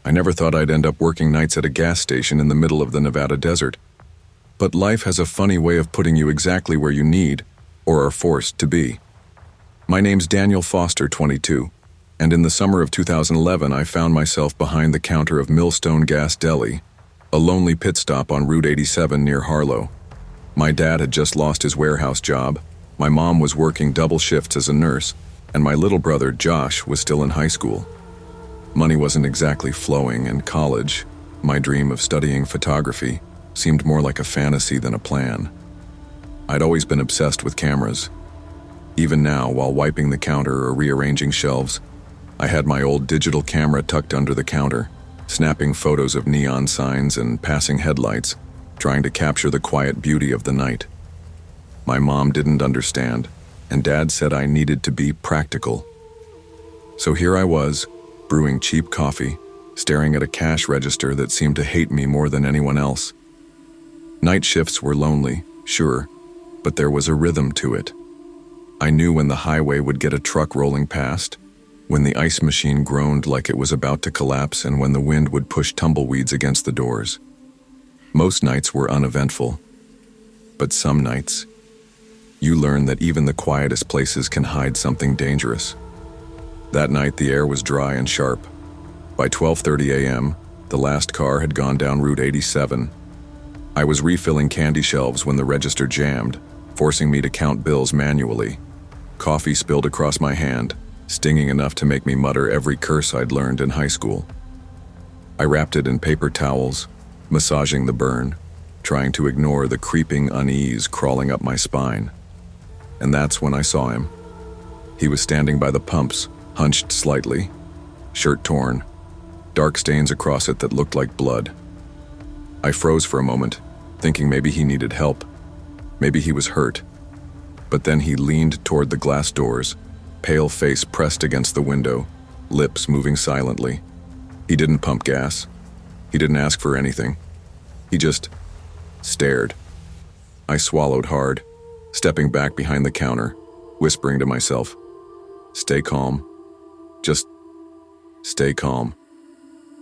I never thought I'd end up working nights at a gas station in the middle of the Nevada desert. But life has a funny way of putting you exactly where you need, or are forced to be. My name's Daniel Foster, 22, and in the summer of 2011 I found myself behind the counter of Millstone Gas Deli, a lonely pit stop on Route 87 near Harlow. My dad had just lost his warehouse job, my mom was working double shifts as a nurse, and my little brother, Josh, was still in high school. Money wasn't exactly flowing, and college, my dream of studying photography, seemed more like a fantasy than a plan. I'd always been obsessed with cameras. Even now, while wiping the counter or rearranging shelves, I had my old digital camera tucked under the counter, snapping photos of neon signs and passing headlights, trying to capture the quiet beauty of the night. My mom didn't understand, and Dad said I needed to be practical. So here I was, brewing cheap coffee, staring at a cash register that seemed to hate me more than anyone else. Night shifts were lonely, sure, but there was a rhythm to it. I knew when the highway would get a truck rolling past, when the ice machine groaned like it was about to collapse, and when the wind would push tumbleweeds against the doors. Most nights were uneventful, but some nights, you learn that even the quietest places can hide something dangerous. That night, the air was dry and sharp. By 12:30 a.m., the last car had gone down Route 87. I was refilling candy shelves when the register jammed, forcing me to count bills manually. Coffee spilled across my hand, stinging enough to make me mutter every curse I'd learned in high school. I wrapped it in paper towels, massaging the burn, trying to ignore the creeping unease crawling up my spine. And that's when I saw him. He was standing by the pumps, hunched slightly, shirt torn, dark stains across it that looked like blood. I froze for a moment, thinking maybe he needed help. Maybe he was hurt. But then he leaned toward the glass doors, pale face pressed against the window, lips moving silently. He didn't pump gas. He didn't ask for anything. He just stared. I swallowed hard, stepping back behind the counter, whispering to myself, "Stay calm. Just stay calm."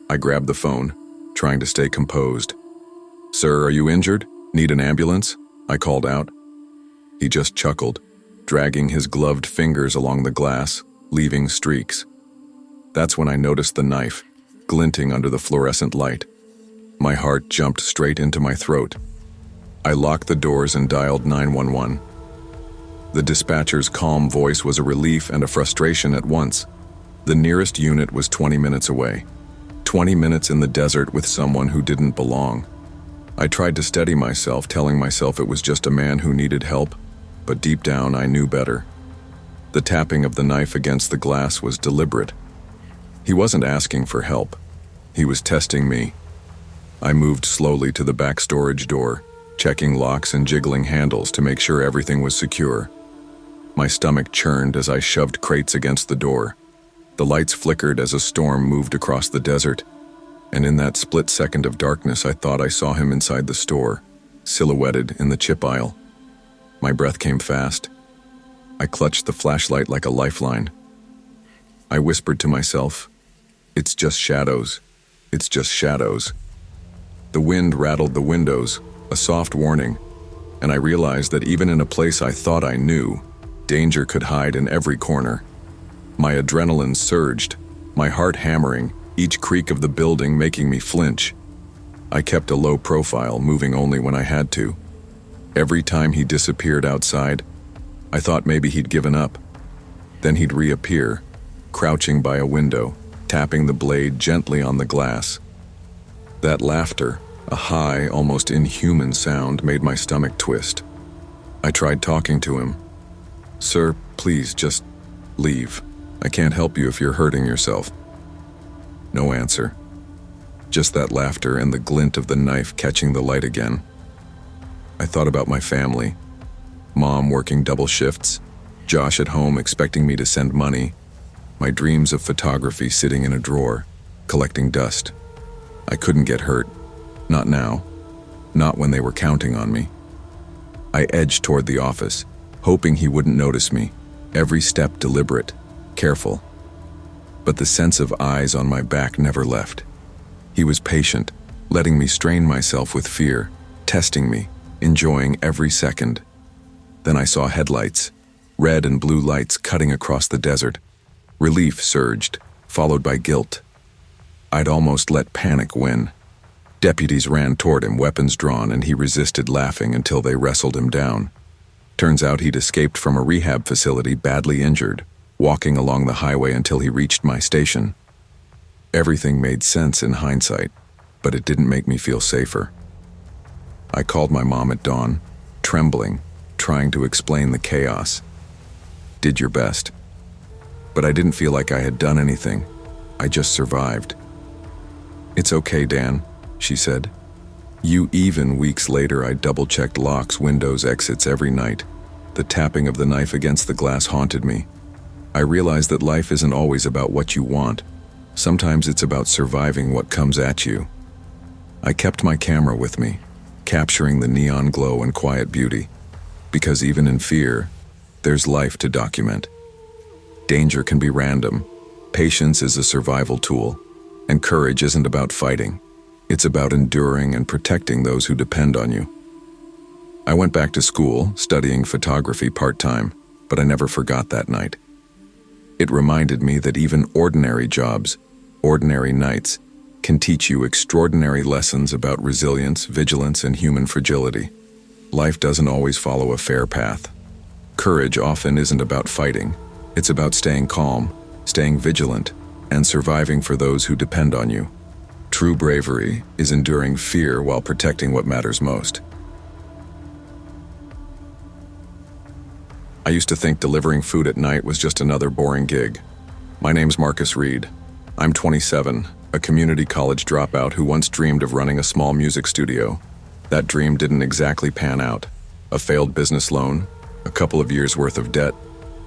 I grabbed the phone, trying to stay composed. "Sir, are you injured? Need an ambulance?" I called out. He just chuckled, dragging his gloved fingers along the glass, leaving streaks. That's when I noticed the knife, glinting under the fluorescent light. My heart jumped straight into my throat. I locked the doors and dialed 911. The dispatcher's calm voice was a relief and a frustration at once. The nearest unit was 20 minutes away. 20 minutes in the desert with someone who didn't belong. I tried to steady myself, telling myself it was just a man who needed help, but deep down I knew better. The tapping of the knife against the glass was deliberate. He wasn't asking for help. He was testing me. I moved slowly to the back storage door, checking locks and jiggling handles to make sure everything was secure. My stomach churned as I shoved crates against the door. The lights flickered as a storm moved across the desert, and in that split second of darkness I thought I saw him inside the store, silhouetted in the chip aisle. My breath came fast. I clutched the flashlight like a lifeline. I whispered to myself, "It's just shadows. It's just shadows." The wind rattled the windows, a soft warning, and I realized that even in a place I thought I knew, danger could hide in every corner. My adrenaline surged, my heart hammering, each creak of the building making me flinch. I kept a low profile, moving only when I had to. Every time he disappeared outside, I thought maybe he'd given up. Then he'd reappear, crouching by a window, tapping the blade gently on the glass. That laughter, a high, almost inhuman sound, made my stomach twist. I tried talking to him. "Sir, please just leave. I can't help you if you're hurting yourself." No answer. Just that laughter and the glint of the knife catching the light again. I thought about my family. Mom working double shifts, Josh at home expecting me to send money, my dreams of photography sitting in a drawer, collecting dust. I couldn't get hurt. Not now. Not when they were counting on me. I edged toward the office, hoping he wouldn't notice me, every step deliberate, careful. But the sense of eyes on my back never left. He was patient, letting me strain myself with fear, testing me, enjoying every second. Then I saw headlights, red and blue lights cutting across the desert. Relief surged, followed by guilt. I'd almost let panic win. Deputies ran toward him, weapons drawn, and he resisted, laughing until they wrestled him down. Turns out he'd escaped from a rehab facility badly injured, walking along the highway until he reached my station. Everything made sense in hindsight, but it didn't make me feel safer. I called my mom at dawn, trembling, trying to explain the chaos. Did your best. But I didn't feel like I had done anything. I just survived. It's okay, Dan, she said. Even weeks later, I double-checked locks, windows, exits every night. The tapping of the knife against the glass haunted me. I realized that life isn't always about what you want. Sometimes it's about surviving what comes at you. I kept my camera with me, capturing the neon glow and quiet beauty. Because even in fear, there's life to document. Danger can be random. Patience is a survival tool. And courage isn't about fighting. It's about enduring and protecting those who depend on you. I went back to school, studying photography part-time, but I never forgot that night. It reminded me that even ordinary jobs, ordinary nights, can teach you extraordinary lessons about resilience, vigilance, and human fragility. Life doesn't always follow a fair path. Courage often isn't about fighting. It's about staying calm, staying vigilant, and surviving for those who depend on you. True bravery is enduring fear while protecting what matters most. I used to think delivering food at night was just another boring gig. My name's Marcus Reed. I'm 27, a community college dropout who once dreamed of running a small music studio. That dream didn't exactly pan out. A failed business loan, a couple of years' worth of debt,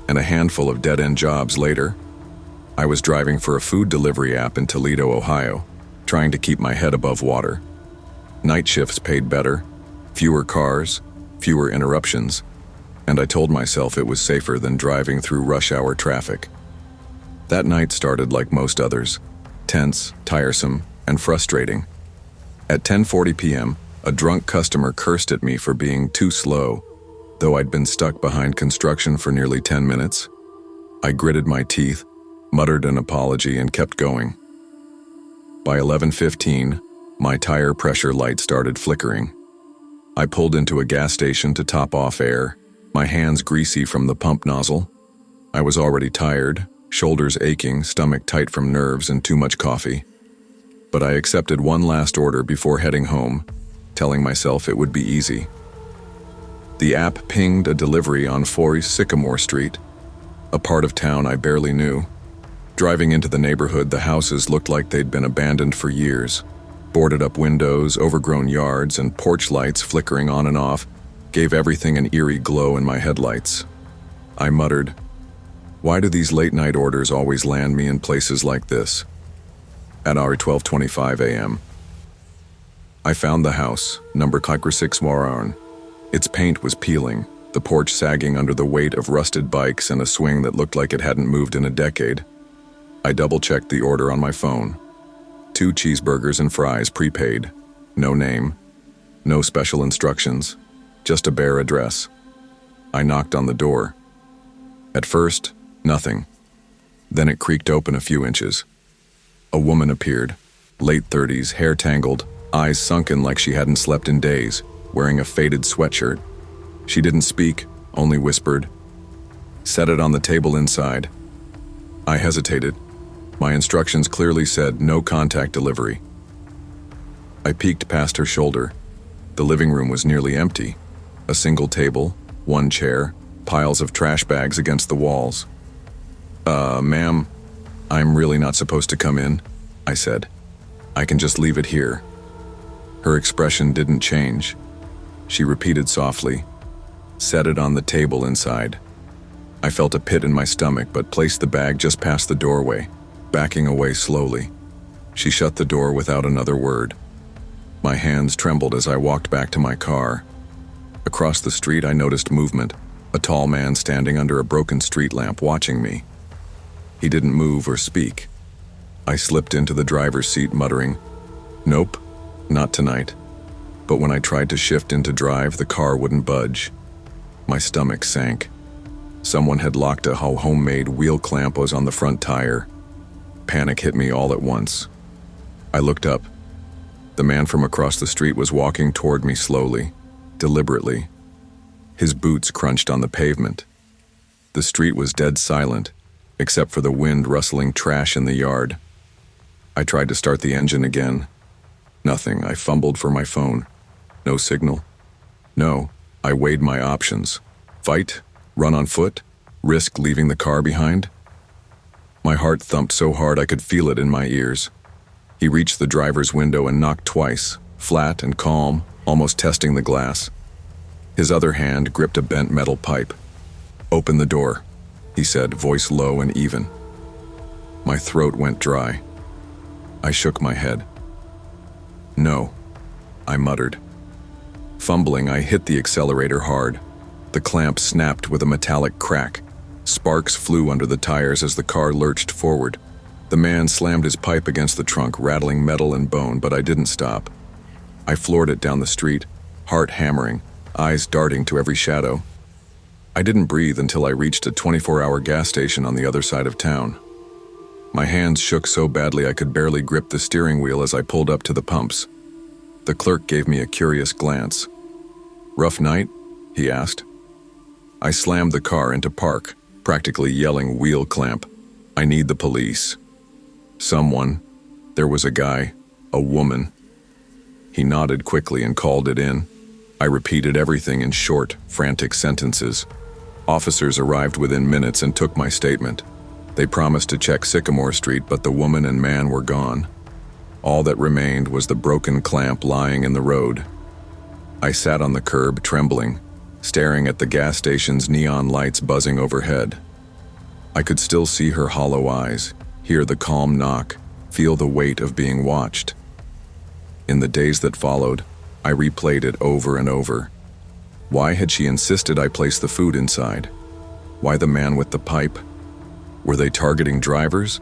and a handful of dead-end jobs later, I was driving for a food delivery app in Toledo, Ohio, trying to keep my head above water. Night shifts paid better, fewer cars, fewer interruptions, and I told myself it was safer than driving through rush-hour traffic. That night started like most others, tense, tiresome, and frustrating. At 10:40 p.m., a drunk customer cursed at me for being too slow, though I'd been stuck behind construction for nearly 10 minutes. I gritted my teeth, muttered an apology, and kept going. By 11:15, my tire pressure light started flickering. I pulled into a gas station to top off air, my hands greasy from the pump nozzle. I was already tired, shoulders aching, stomach tight from nerves and too much coffee. But I accepted one last order before heading home, telling myself it would be easy. The app pinged a delivery on 4 Sycamore Street, a part of town I barely knew. Driving into the neighborhood, the houses looked like they'd been abandoned for years. Boarded-up windows, overgrown yards, and porch lights flickering on and off gave everything an eerie glow in my headlights. I muttered, "Why do these late-night orders always land me in places like this?" At 12:25 a.m., I found the house, number 6 Moron. Its paint was peeling, the porch sagging under the weight of rusted bikes and a swing that looked like it hadn't moved in a decade. I double-checked the order on my phone. 2 cheeseburgers and fries prepaid. No name. No special instructions. Just a bare address. I knocked on the door. At first, nothing. Then it creaked open a few inches. A woman appeared, late 30s, hair tangled, eyes sunken like she hadn't slept in days, wearing a faded sweatshirt. She didn't speak, only whispered, "Set it on the table inside." I hesitated. My instructions clearly said no contact delivery. I peeked past her shoulder. The living room was nearly empty. A single table, 1 chair, piles of trash bags against the walls. Ma'am, I'm really not supposed to come in," I said. "I can just leave it here." Her expression didn't change. She repeated softly, "Set it on the table inside." I felt a pit in my stomach but placed the bag just past the doorway, backing away slowly. She shut the door without another word. My hands trembled as I walked back to my car. Across the street, I noticed movement, a tall man standing under a broken street lamp watching me. He didn't move or speak. I slipped into the driver's seat muttering, Nope, not tonight. But when I tried to shift into drive, the car wouldn't budge. My stomach sank. Someone had locked a homemade wheel clamp was on the front tire. Panic hit me all at once. I looked up. The man from across the street was walking toward me slowly, deliberately. His boots crunched on the pavement. The street was dead silent, except for the wind rustling trash in the yard. I tried to start the engine again. Nothing. I fumbled for my phone. No signal. No, I weighed my options. Fight? Run on foot? Risk leaving the car behind? My heart thumped so hard I could feel it in my ears. He reached the driver's window and knocked twice, flat and calm, almost testing the glass. His other hand gripped a bent metal pipe. "Open the door," he said, voice low and even. My throat went dry. I shook my head. "No," I muttered. Fumbling, I hit the accelerator hard. The clamp snapped with a metallic crack. Sparks flew under the tires as the car lurched forward. The man slammed his pipe against the trunk, rattling metal and bone, but I didn't stop. I floored it down the street, heart hammering, eyes darting to every shadow. I didn't breathe until I reached a 24-hour gas station on the other side of town. My hands shook so badly I could barely grip the steering wheel as I pulled up to the pumps. The clerk gave me a curious glance. "Rough night?" he asked. I slammed the car into park, practically yelling, "Wheel clamp. I need the police." Someone. There was a guy. A woman. He nodded quickly and called it in. I repeated everything in short, frantic sentences. Officers arrived within minutes and took my statement. They promised to check Sycamore Street, but the woman and man were gone. All that remained was the broken clamp lying in the road. I sat on the curb, trembling, staring at the gas station's neon lights buzzing overhead. I could still see her hollow eyes, hear the calm knock, feel the weight of being watched. In the days that followed, I replayed it over and over. Why had she insisted I place the food inside? Why the man with the pipe? Were they targeting drivers?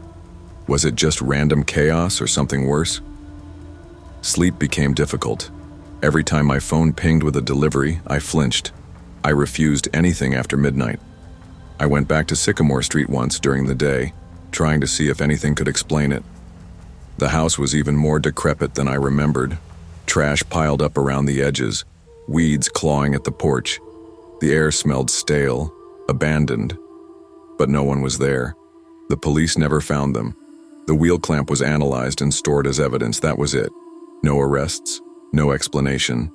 Was it just random chaos or something worse? Sleep became difficult. Every time my phone pinged with a delivery, I flinched. I refused anything after midnight. I went back to Sycamore Street once during the day, trying to see if anything could explain it. The house was even more decrepit than I remembered. Trash piled up around the edges, weeds clawing at the porch. The air smelled stale, abandoned. But no one was there. The police never found them. The wheel clamp was analyzed and stored as evidence. That was it. No arrests, no explanation.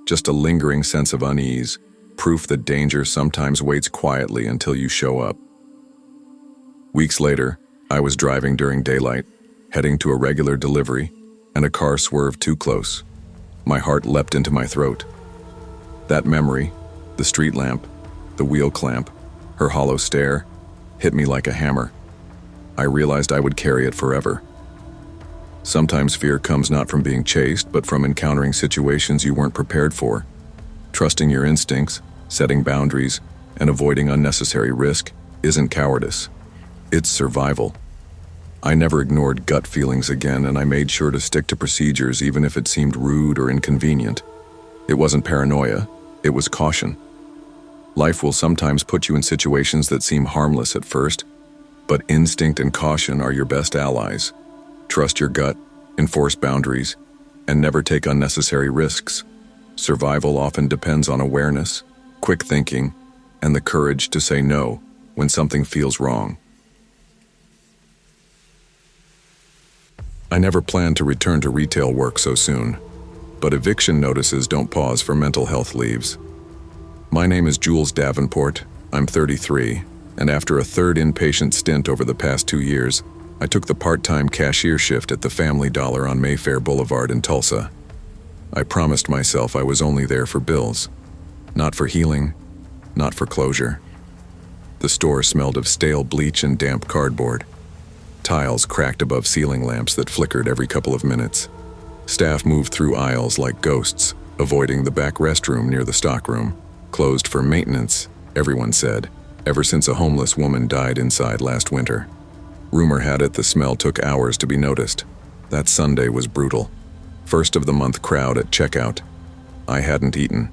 Just a lingering sense of unease, proof that danger sometimes waits quietly until you show up. Weeks later, I was driving during daylight, heading to a regular delivery, and a car swerved too close. My heart leapt into my throat. That memory, the street lamp, the wheel clamp, her hollow stare, hit me like a hammer. I realized I would carry it forever. Sometimes fear comes not from being chased, but from encountering situations you weren't prepared for. Trusting your instincts, setting boundaries, and avoiding unnecessary risk isn't cowardice. It's survival. I never ignored gut feelings again, and I made sure to stick to procedures even if it seemed rude or inconvenient. It wasn't paranoia, it was caution. Life will sometimes put you in situations that seem harmless at first, but instinct and caution are your best allies. Trust your gut, enforce boundaries, and never take unnecessary risks. Survival often depends on awareness, quick thinking, and the courage to say no when something feels wrong. I never planned to return to retail work so soon, but eviction notices don't pause for mental health leaves. My name is Jules Davenport, I'm 33, and after a third inpatient stint over the past 2 years, I took the part-time cashier shift at the Family Dollar on Mayfair Boulevard in Tulsa. I promised myself I was only there for bills, not for healing, not for closure. The store smelled of stale bleach and damp cardboard. Tiles cracked above ceiling lamps that flickered every couple of minutes. Staff moved through aisles like ghosts, avoiding the back restroom near the stockroom. Closed for maintenance, everyone said, ever since a homeless woman died inside last winter. Rumor had it the smell took hours to be noticed. That Sunday was brutal. First of the month crowd at checkout. I hadn't eaten.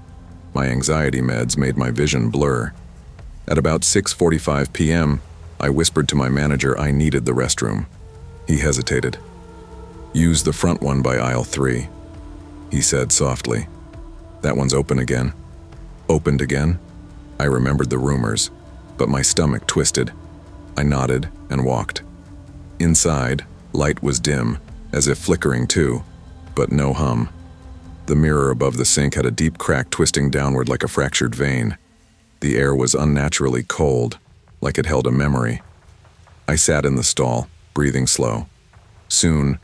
My anxiety meds made my vision blur. At about 6:45 p.m., I whispered to my manager I needed the restroom. He hesitated. "Use the front one by aisle 3, he said softly. "That one's open again." Opened again? I remembered the rumors, but my stomach twisted. I nodded and walked. Inside, light was dim, as if flickering too, but no hum. The mirror above the sink had a deep crack twisting downward like a fractured vein. The air was unnaturally cold, like it held a memory. I sat in the stall, breathing slow. Soon,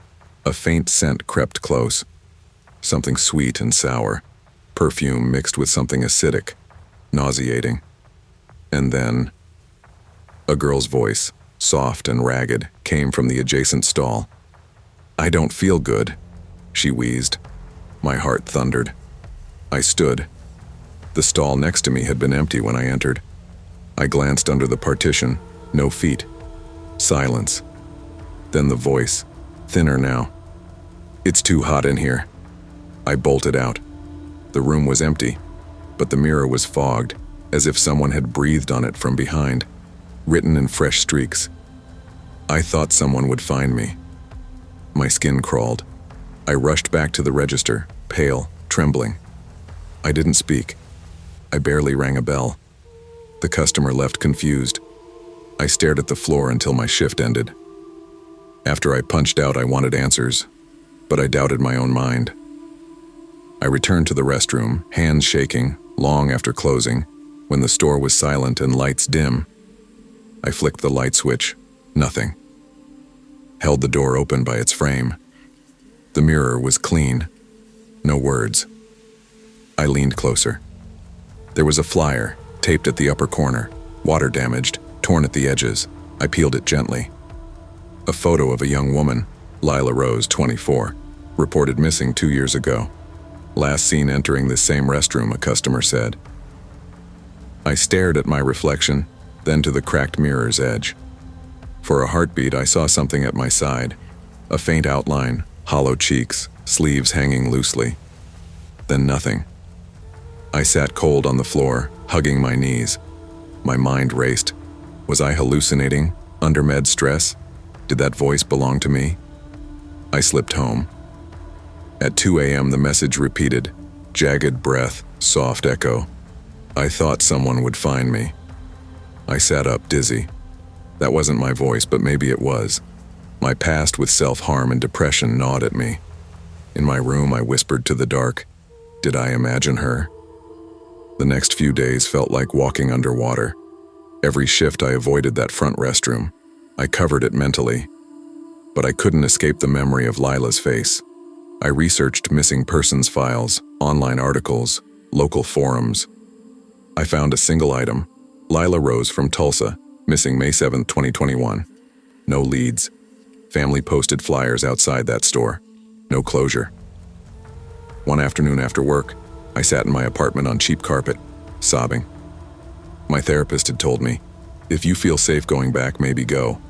a faint scent crept close. Something sweet and sour, perfume mixed with something acidic, nauseating. And then, a girl's voice, soft and ragged, came from the adjacent stall. "I don't feel good," she wheezed. My heart thundered. I stood. The stall next to me had been empty when I entered. I glanced under the partition, no feet. Silence. Then the voice, thinner now. "It's too hot in here." I bolted out. The room was empty, but the mirror was fogged, as if someone had breathed on it from behind, written in fresh streaks. I thought someone would find me. My skin crawled. I rushed back to the register, pale, trembling. I didn't speak. I barely rang a bell. The customer left confused. I stared at the floor until my shift ended. After I punched out, I wanted answers, but I doubted my own mind. I returned to the restroom, hands shaking, long after closing, when the store was silent and lights dim. I flicked the light switch. Nothing. Held the door open by its frame. The mirror was clean. No words. I leaned closer. There was a flyer, taped at the upper corner, water damaged, torn at the edges. I peeled it gently. A photo of a young woman, Lila Rose, 24, reported missing 2 years ago. Last seen entering this same restroom, a customer said. I stared at my reflection, then to the cracked mirror's edge. For a heartbeat, I saw something at my side. A faint outline, hollow cheeks, sleeves hanging loosely. Then nothing. I sat cold on the floor, hugging my knees. My mind raced. Was I hallucinating, under med stress? Did that voice belong to me? I slipped home. At 2 a.m. the message repeated, jagged breath, soft echo. I thought someone would find me. I sat up, dizzy. That wasn't my voice, but maybe it was. My past with self-harm and depression gnawed at me. In my room, I whispered to the dark, did I imagine her? The next few days felt like walking underwater. Every shift I avoided that front restroom. I covered it mentally. But I couldn't escape the memory of Lila's face. I researched missing persons files, online articles, local forums. I found a single item, Lila Rose from Tulsa, missing May 7, 2021. No leads. Family posted flyers outside that store. No closure. One afternoon after work, I sat in my apartment on cheap carpet, sobbing. My therapist had told me, if you feel safe going back, maybe go.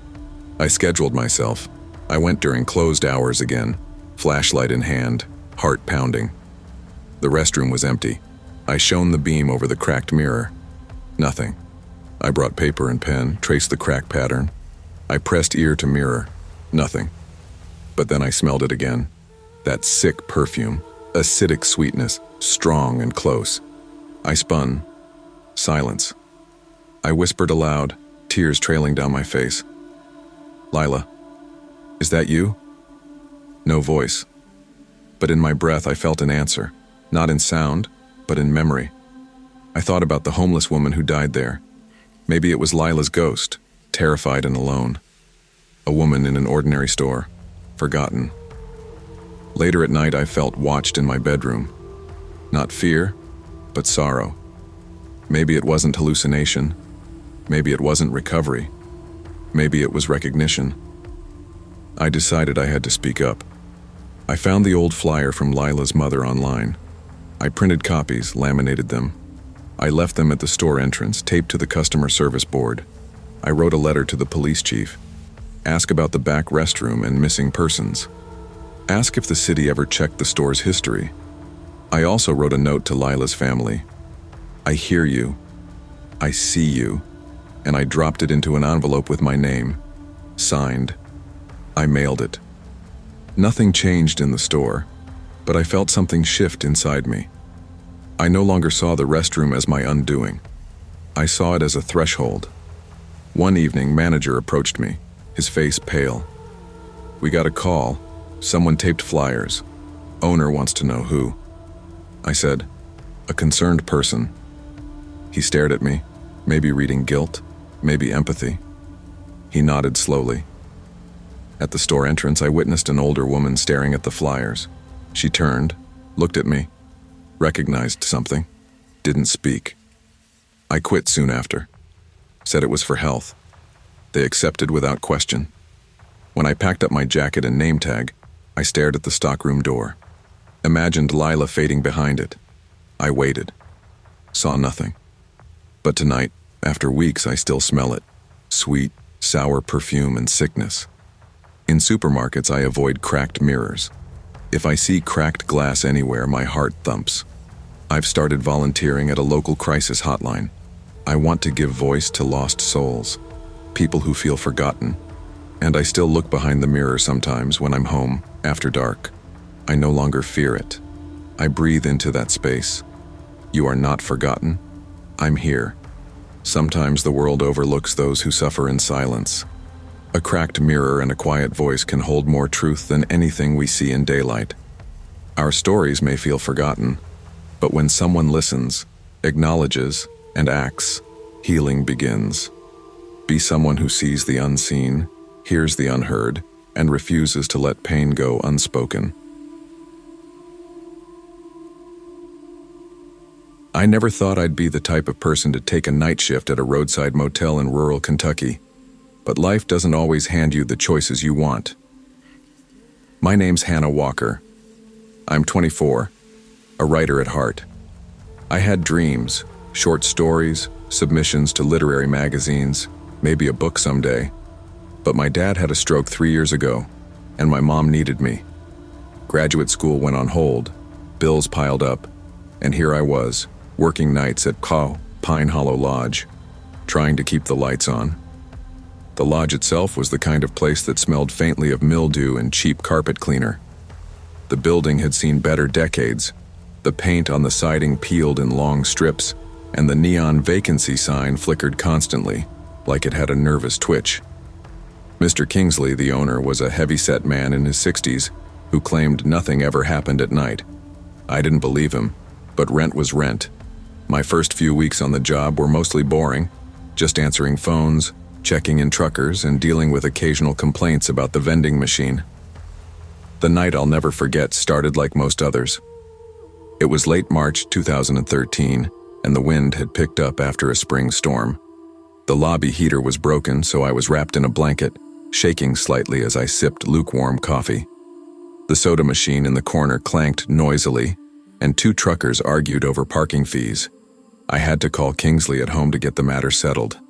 I scheduled myself. I went during closed hours again, flashlight in hand, heart pounding. The restroom was empty. I shone the beam over the cracked mirror. Nothing. I brought paper and pen, traced the crack pattern. I pressed ear to mirror. Nothing. But then I smelled it again. That sick perfume, acidic sweetness, strong and close. I spun. Silence. I whispered aloud, tears trailing down my face. Lila, is that you? No voice. But in my breath I felt an answer, not in sound, but in memory. I thought about the homeless woman who died there. Maybe it was Lila's ghost, terrified and alone. A woman in an ordinary store, forgotten. Later at night I felt watched in my bedroom. Not fear, but sorrow. Maybe it wasn't hallucination. Maybe it wasn't recovery. Maybe it was recognition. I decided I had to speak up. I found the old flyer from Lila's mother online. I printed copies, laminated them. I left them at the store entrance, taped to the customer service board. I wrote a letter to the police chief. Ask about the back restroom and missing persons. Ask if the city ever checked the store's history. I also wrote a note to Lila's family. I hear you. I see you. And I dropped it into an envelope with my name. Signed. I mailed it. Nothing changed in the store, but I felt something shift inside me. I no longer saw the restroom as my undoing. I saw it as a threshold. One evening, manager approached me, his face pale. We got a call. Someone taped flyers. Owner wants to know who. I said, a concerned person. He stared at me, maybe reading guilt, maybe empathy. He nodded slowly. At the store entrance, I witnessed an older woman staring at the flyers. She turned, looked at me, recognized something, didn't speak. I quit soon after. Said it was for health. They accepted without question. When I packed up my jacket and name tag, I stared at the stockroom door. Imagined Lila fading behind it. I waited. Saw nothing. But tonight, after weeks, I still smell it. Sweet, sour perfume and sickness. In supermarkets, I avoid cracked mirrors. If I see cracked glass anywhere, my heart thumps. I've started volunteering at a local crisis hotline. I want to give voice to lost souls, people who feel forgotten. And I still look behind the mirror sometimes when I'm home, after dark. I no longer fear it. I breathe into that space. You are not forgotten. I'm here. Sometimes the world overlooks those who suffer in silence. A cracked mirror and a quiet voice can hold more truth than anything we see in daylight. Our stories may feel forgotten, but when someone listens, acknowledges, and acts, healing begins. Be someone who sees the unseen, hears the unheard, and refuses to let pain go unspoken. I never thought I'd be the type of person to take a night shift at a roadside motel in rural Kentucky, but life doesn't always hand you the choices you want. My name's Hannah Walker. I'm 24, a writer at heart. I had dreams, short stories, submissions to literary magazines, maybe a book someday. But my dad had a stroke 3 years ago, and my mom needed me. Graduate school went on hold, bills piled up, and here I was, working nights at Pine Hollow Lodge, trying to keep the lights on. The lodge itself was the kind of place that smelled faintly of mildew and cheap carpet cleaner. The building had seen better decades. The paint on the siding peeled in long strips, and the neon vacancy sign flickered constantly, like it had a nervous twitch. Mr. Kingsley, the owner, was a heavy-set man in his 60s who claimed nothing ever happened at night. I didn't believe him, but rent was rent. My first few weeks on the job were mostly boring, just answering phones, checking in truckers, and dealing with occasional complaints about the vending machine. The night I'll never forget started like most others. It was late March 2013, and the wind had picked up after a spring storm. The lobby heater was broken, so I was wrapped in a blanket, shaking slightly as I sipped lukewarm coffee. The soda machine in the corner clanked noisily, and 2 truckers argued over parking fees. I had to call Kingsley at home to get the matter settled.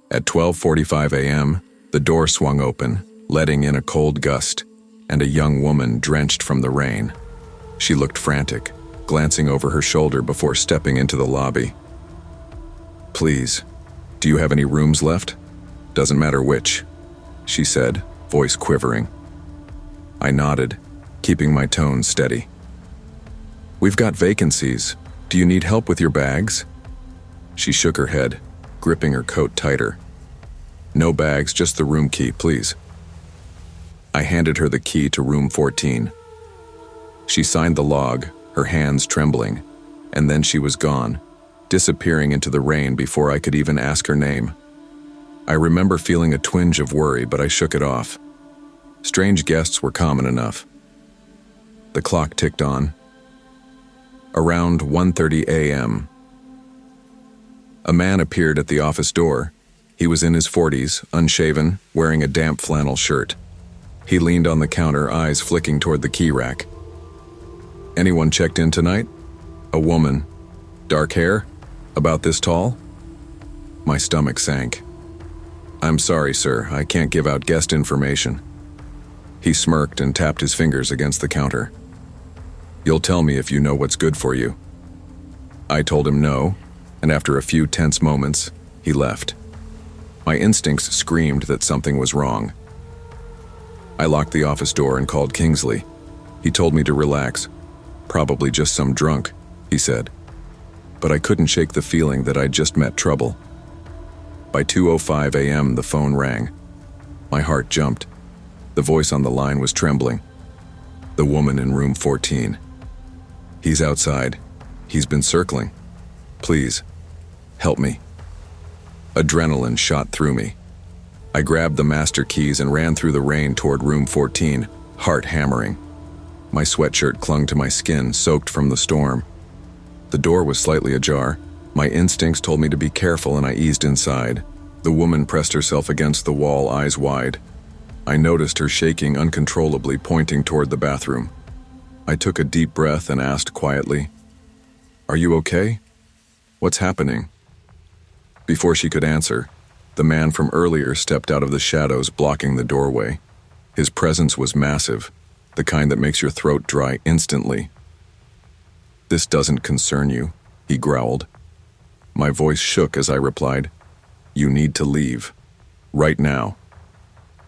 At 12:45 a.m., the door swung open, letting in a cold gust, and a young woman drenched from the rain. She looked frantic, glancing over her shoulder before stepping into the lobby. "Please, do you have any rooms left? Doesn't matter which," she said, voice quivering. I nodded, keeping my tone steady. "We've got vacancies. Do you need help with your bags?" She shook her head, gripping her coat tighter. "No bags, just the room key, please." I handed her the key to room 14. She signed the log, her hands trembling, and then she was gone, disappearing into the rain before I could even ask her name. I remember feeling a twinge of worry, but I shook it off. Strange guests were common enough. The clock ticked on. Around 1:30 a.m., a man appeared at the office door. He was in his 40s, unshaven, wearing a damp flannel shirt. He leaned on the counter, eyes flicking toward the key rack. "Anyone checked in tonight?" "A woman. Dark hair? About this tall?" My stomach sank. "I'm sorry, sir. I can't give out guest information." He smirked and tapped his fingers against the counter. "You'll tell me if you know what's good for you." I told him no, and after a few tense moments, he left. My instincts screamed that something was wrong. I locked the office door and called Kingsley. He told me to relax. "Probably just some drunk," he said. But I couldn't shake the feeling that I'd just met trouble. By 2:05 a.m., the phone rang. My heart jumped. The voice on the line was trembling. The woman in room 14. "He's outside. He's been circling. Please, help me." Adrenaline shot through me. I grabbed the master keys and ran through the rain toward room 14, heart hammering. My sweatshirt clung to my skin, soaked from the storm. The door was slightly ajar. My instincts told me to be careful, and I eased inside. The woman pressed herself against the wall, eyes wide. I noticed her shaking uncontrollably, pointing toward the bathroom. I took a deep breath and asked quietly, "Are you okay? What's happening?" Before she could answer, the man from earlier stepped out of the shadows, blocking the doorway. His presence was massive, the kind that makes your throat dry instantly. "This doesn't concern you," he growled. My voice shook as I replied, "You need to leave. Right now."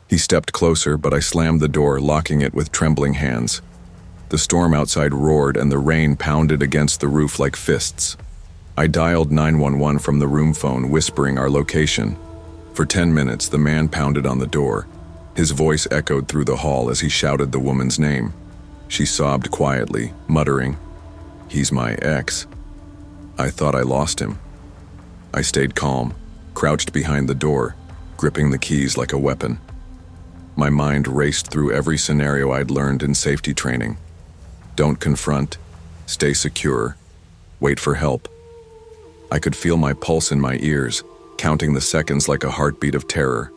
He stepped closer, but I slammed the door, locking it with trembling hands. The storm outside roared and the rain pounded against the roof like fists. I dialed 911 from the room phone, whispering our location. For 10 minutes, the man pounded on the door. His voice echoed through the hall as he shouted the woman's name. She sobbed quietly, muttering, "He's my ex." I thought I lost him. I stayed calm, crouched behind the door, gripping the keys like a weapon. My mind raced through every scenario I'd learned in safety training. Don't confront, stay secure, wait for help. I could feel my pulse in my ears, counting the seconds like a heartbeat of terror.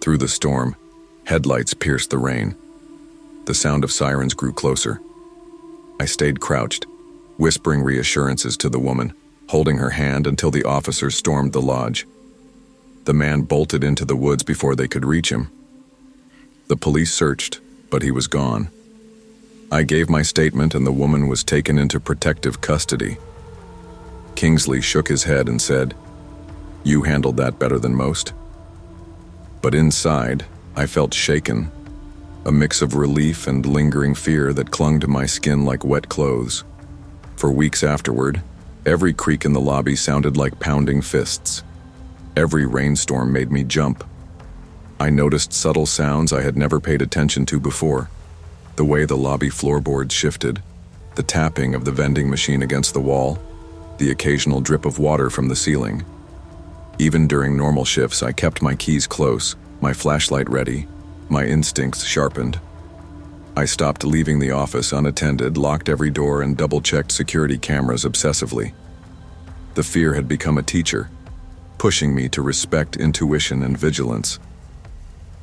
Through the storm, headlights pierced the rain. The sound of sirens grew closer. I stayed crouched, whispering reassurances to the woman, holding her hand until the officers stormed the lodge. The man bolted into the woods before they could reach him. The police searched, but he was gone. I gave my statement and the woman was taken into protective custody. Kingsley shook his head and said, "You handled that better than most." But inside, I felt shaken, a mix of relief and lingering fear that clung to my skin like wet clothes. For weeks afterward, every creak in the lobby sounded like pounding fists. Every rainstorm made me jump. I noticed subtle sounds I had never paid attention to before. The way the lobby floorboards shifted, the tapping of the vending machine against the wall, the occasional drip of water from the ceiling. Even during normal shifts, I kept my keys close, my flashlight ready, my instincts sharpened. I stopped leaving the office unattended, locked every door, and double-checked security cameras obsessively. The fear had become a teacher, pushing me to respect intuition and vigilance.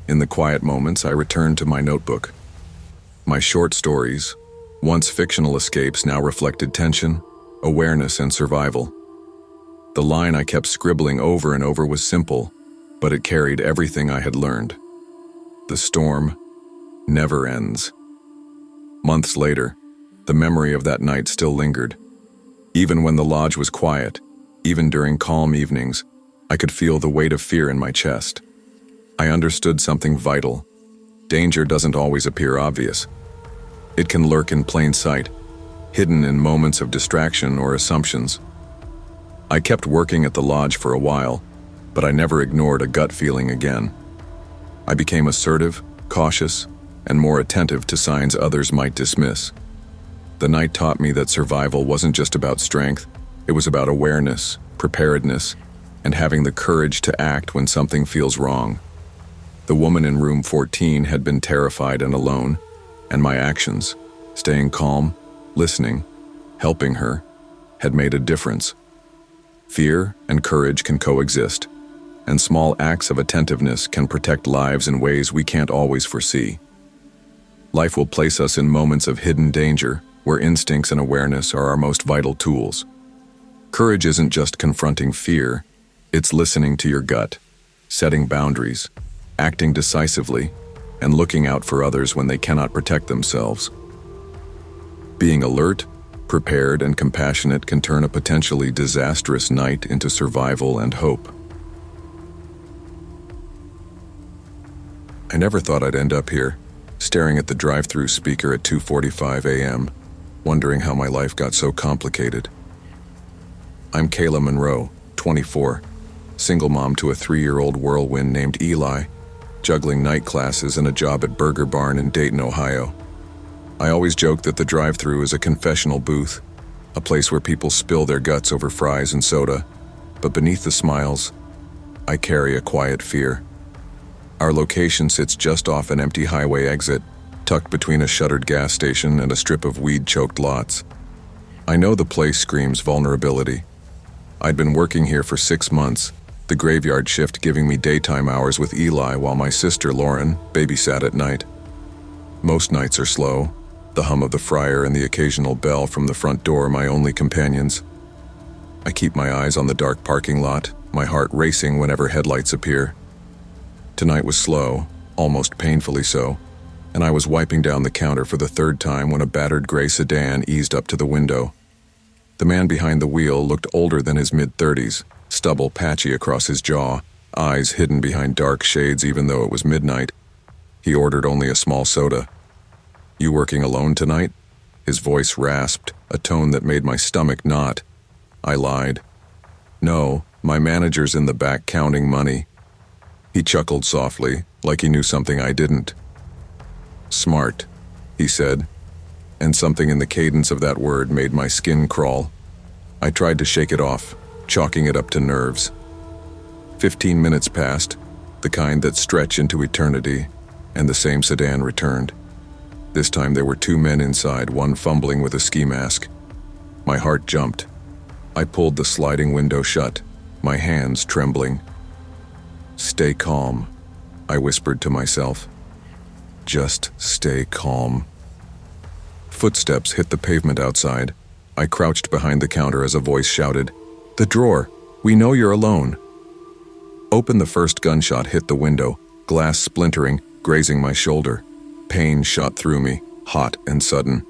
In the quiet moments, I returned to my notebook. My short stories, once fictional escapes, now reflected tension, awareness, and survival. The line I kept scribbling over and over was simple, but it carried everything I had learned. The storm never ends. Months later, the memory of that night still lingered. Even when the lodge was quiet, even during calm evenings, I could feel the weight of fear in my chest. I understood something vital. Danger doesn't always appear obvious. It can lurk in plain sight, hidden in moments of distraction or assumptions. I kept working at the lodge for a while, but I never ignored a gut feeling again. I became assertive, cautious, and more attentive to signs others might dismiss. The night taught me that survival wasn't just about strength, it was about awareness, preparedness, and having the courage to act when something feels wrong. The woman in room 14 had been terrified and alone, and my actions, staying calm, listening, helping her, had made a difference. Fear and courage can coexist, and small acts of attentiveness can protect lives in ways we can't always foresee. Life will place us in moments of hidden danger, where instincts and awareness are our most vital tools. Courage isn't just confronting fear, it's listening to your gut, setting boundaries, acting decisively, and looking out for others when they cannot protect themselves. Being alert, prepared, and compassionate can turn a potentially disastrous night into survival and hope. I never thought I'd end up here, staring at the drive-thru speaker at 2:45 a.m., wondering how my life got so complicated. I'm Kayla Monroe, 24, single mom to a 3-year-old whirlwind named Eli, juggling night classes and a job at Burger Barn in Dayton, Ohio. I always joke that the drive-thru is a confessional booth, a place where people spill their guts over fries and soda, but beneath the smiles, I carry a quiet fear. Our location sits just off an empty highway exit, tucked between a shuttered gas station and a strip of weed-choked lots. I know the place screams vulnerability. I'd been working here for 6 months, the graveyard shift giving me daytime hours with Eli while my sister Lauren babysat at night. Most nights are slow, the hum of the fryer and the occasional bell from the front door my only companions. I keep my eyes on the dark parking lot, my heart racing whenever headlights appear. Tonight was slow, almost painfully so, and I was wiping down the counter for the 3rd time when a battered gray sedan eased up to the window. The man behind the wheel looked older than his mid-30s, stubble patchy across his jaw, eyes hidden behind dark shades even though it was midnight. He ordered only a small soda. "You working alone tonight?" His voice rasped, a tone that made my stomach knot. I lied. "No, my manager's in the back counting money." He chuckled softly, like he knew something I didn't. "Smart," he said, and something in the cadence of that word made my skin crawl. I tried to shake it off, chalking it up to nerves. 15 minutes passed, the kind that stretch into eternity, and the same sedan returned. This time there were 2 men inside, one fumbling with a ski mask. My heart jumped. I pulled the sliding window shut, my hands trembling. "Stay calm," I whispered to myself. "Just stay calm." Footsteps hit the pavement outside. I crouched behind the counter as a voice shouted, "The drawer! We know you're alone!" Open the first gunshot hit the window, glass splintering, grazing my shoulder. Pain shot through me, hot and sudden.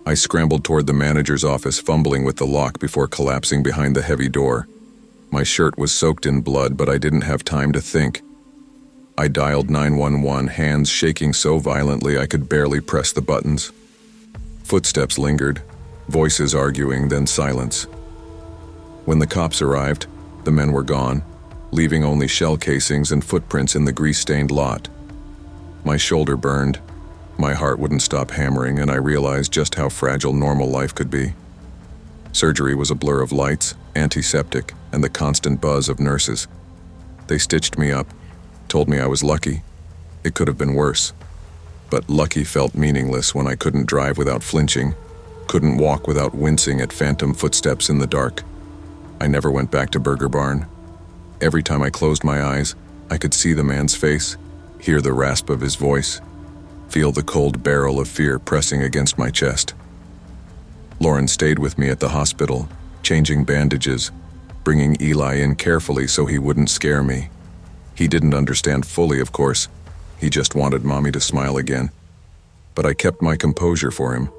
I scrambled toward the manager's office, fumbling with the lock before collapsing behind the heavy door. My shirt was soaked in blood, but I didn't have time to think. I dialed 911, hands shaking so violently I could barely press the buttons. Footsteps lingered, voices arguing, then silence. When the cops arrived, the men were gone, leaving only shell casings and footprints in the grease-stained lot. My shoulder burned, my heart wouldn't stop hammering, and I realized just how fragile normal life could be. Surgery was a blur of lights, antiseptic, and the constant buzz of nurses. They stitched me up, told me I was lucky. It could have been worse. But lucky felt meaningless when I couldn't drive without flinching, couldn't walk without wincing at phantom footsteps in the dark. I never went back to Burger Barn. Every time I closed my eyes, I could see the man's face, hear the rasp of his voice, feel the cold barrel of fear pressing against my chest. Lauren stayed with me at the hospital, changing bandages, bringing Eli in carefully so he wouldn't scare me. He didn't understand fully, of course. He just wanted Mommy to smile again. But I kept my composure for him.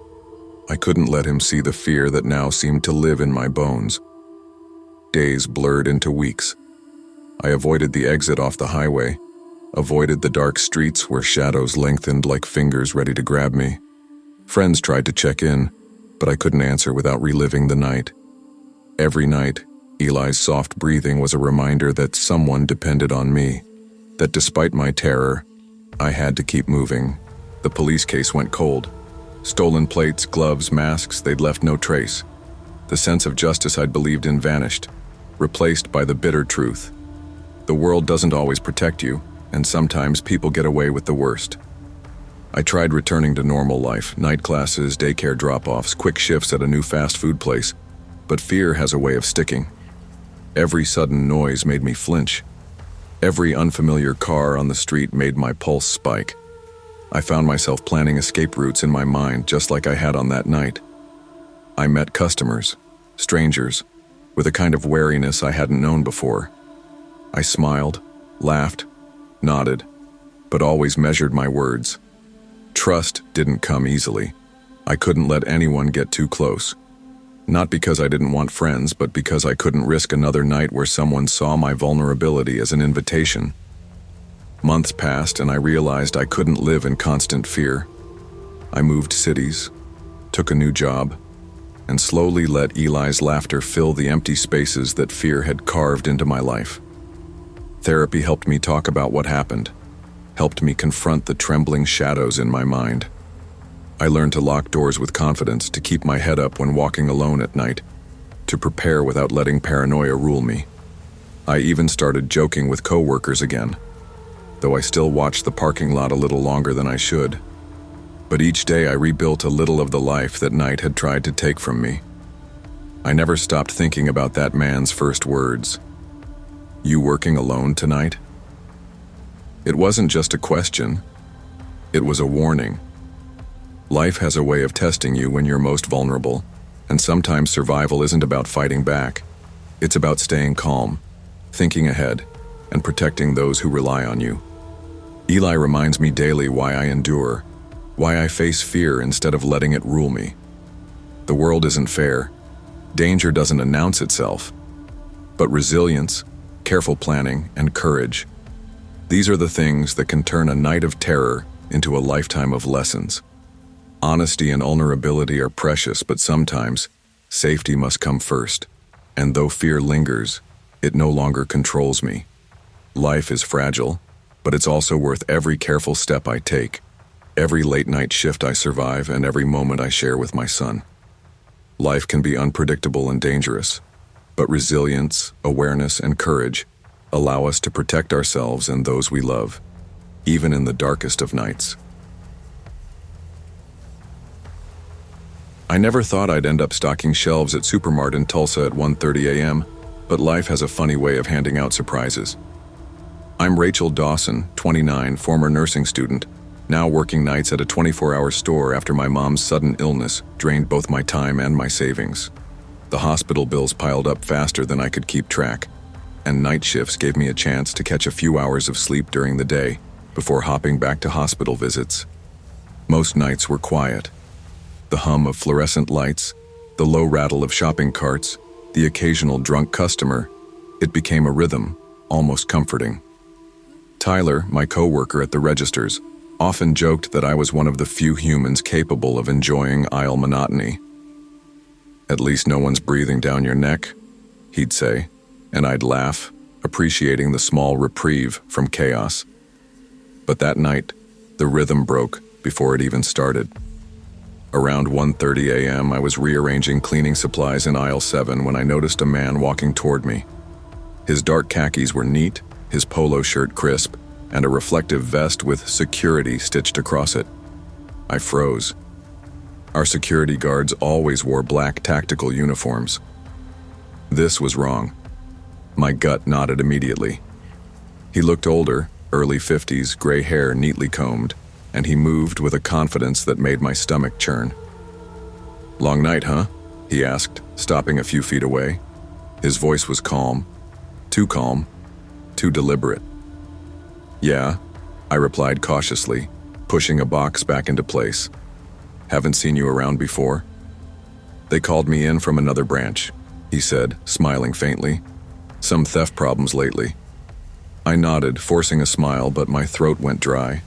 I couldn't let him see the fear that now seemed to live in my bones. Days blurred into weeks. I avoided the exit off the highway, avoided the dark streets where shadows lengthened like fingers ready to grab me. Friends tried to check in, but I couldn't answer without reliving the night. Every night, Eli's soft breathing was a reminder that someone depended on me, that despite my terror, I had to keep moving. The police case went cold. Stolen plates, gloves, masks, they'd left no trace. The sense of justice I'd believed in vanished, replaced by the bitter truth. The world doesn't always protect you, and sometimes people get away with the worst. I tried returning to normal life, night classes, daycare drop-offs, quick shifts at a new fast food place, but fear has a way of sticking. Every sudden noise made me flinch. Every unfamiliar car on the street made my pulse spike. I found myself planning escape routes in my mind just like I had on that night. I met customers, strangers, with a kind of wariness I hadn't known before. I smiled, laughed, nodded, but always measured my words. Trust didn't come easily. I couldn't let anyone get too close. Not because I didn't want friends, but because I couldn't risk another night where someone saw my vulnerability as an invitation. Months passed and I realized I couldn't live in constant fear. I moved cities, took a new job, and slowly let Eli's laughter fill the empty spaces that fear had carved into my life. Therapy helped me talk about what happened, helped me confront the trembling shadows in my mind. I learned to lock doors with confidence, to keep my head up when walking alone at night, to prepare without letting paranoia rule me. I even started joking with coworkers again, though I still watched the parking lot a little longer than I should. But each day I rebuilt a little of the life that night had tried to take from me. I never stopped thinking about that man's first words. "You working alone tonight?" It wasn't just a question, it was a warning. Life has a way of testing you when you're most vulnerable, and sometimes survival isn't about fighting back. It's about staying calm, thinking ahead, and protecting those who rely on you. Eli reminds me daily why I endure, why I face fear instead of letting it rule me. The world isn't fair. Danger doesn't announce itself. But resilience, careful planning, and courage, these are the things that can turn a night of terror into a lifetime of lessons. Honesty and vulnerability are precious, but sometimes safety must come first. And though fear lingers, it no longer controls me. Life is fragile, but it's also worth every careful step I take, every late-night shift I survive, and every moment I share with my son. Life can be unpredictable and dangerous, but resilience, awareness, and courage allow us to protect ourselves and those we love, even in the darkest of nights. I never thought I'd end up stocking shelves at Supermart in Tulsa at 1:30 a.m., but life has a funny way of handing out surprises. I'm Rachel Dawson, 29, former nursing student, now working nights at a 24-hour store after my mom's sudden illness drained both my time and my savings. The hospital bills piled up faster than I could keep track, and night shifts gave me a chance to catch a few hours of sleep during the day before hopping back to hospital visits. Most nights were quiet. The hum of fluorescent lights, the low rattle of shopping carts, the occasional drunk customer, it became a rhythm, almost comforting. Tyler, my coworker at the registers, often joked that I was one of the few humans capable of enjoying aisle monotony. "At least no one's breathing down your neck," he'd say, and I'd laugh, appreciating the small reprieve from chaos. But that night, the rhythm broke before it even started. Around 1:30 a.m., I was rearranging cleaning supplies in aisle 7 when I noticed a man walking toward me. His dark khakis were neat, his polo shirt crisp, and a reflective vest with security stitched across it. I froze. Our security guards always wore black tactical uniforms. This was wrong. My gut nodded immediately. He looked older, early 50s, gray hair neatly combed, and he moved with a confidence that made my stomach churn. "Long night, huh?" he asked, stopping a few feet away. His voice was calm, too deliberate. "Yeah," I replied cautiously, pushing a box back into place. "Haven't seen you around before?" "They called me in from another branch," he said, smiling faintly. "Some theft problems lately." I nodded, forcing a smile, but my throat went dry.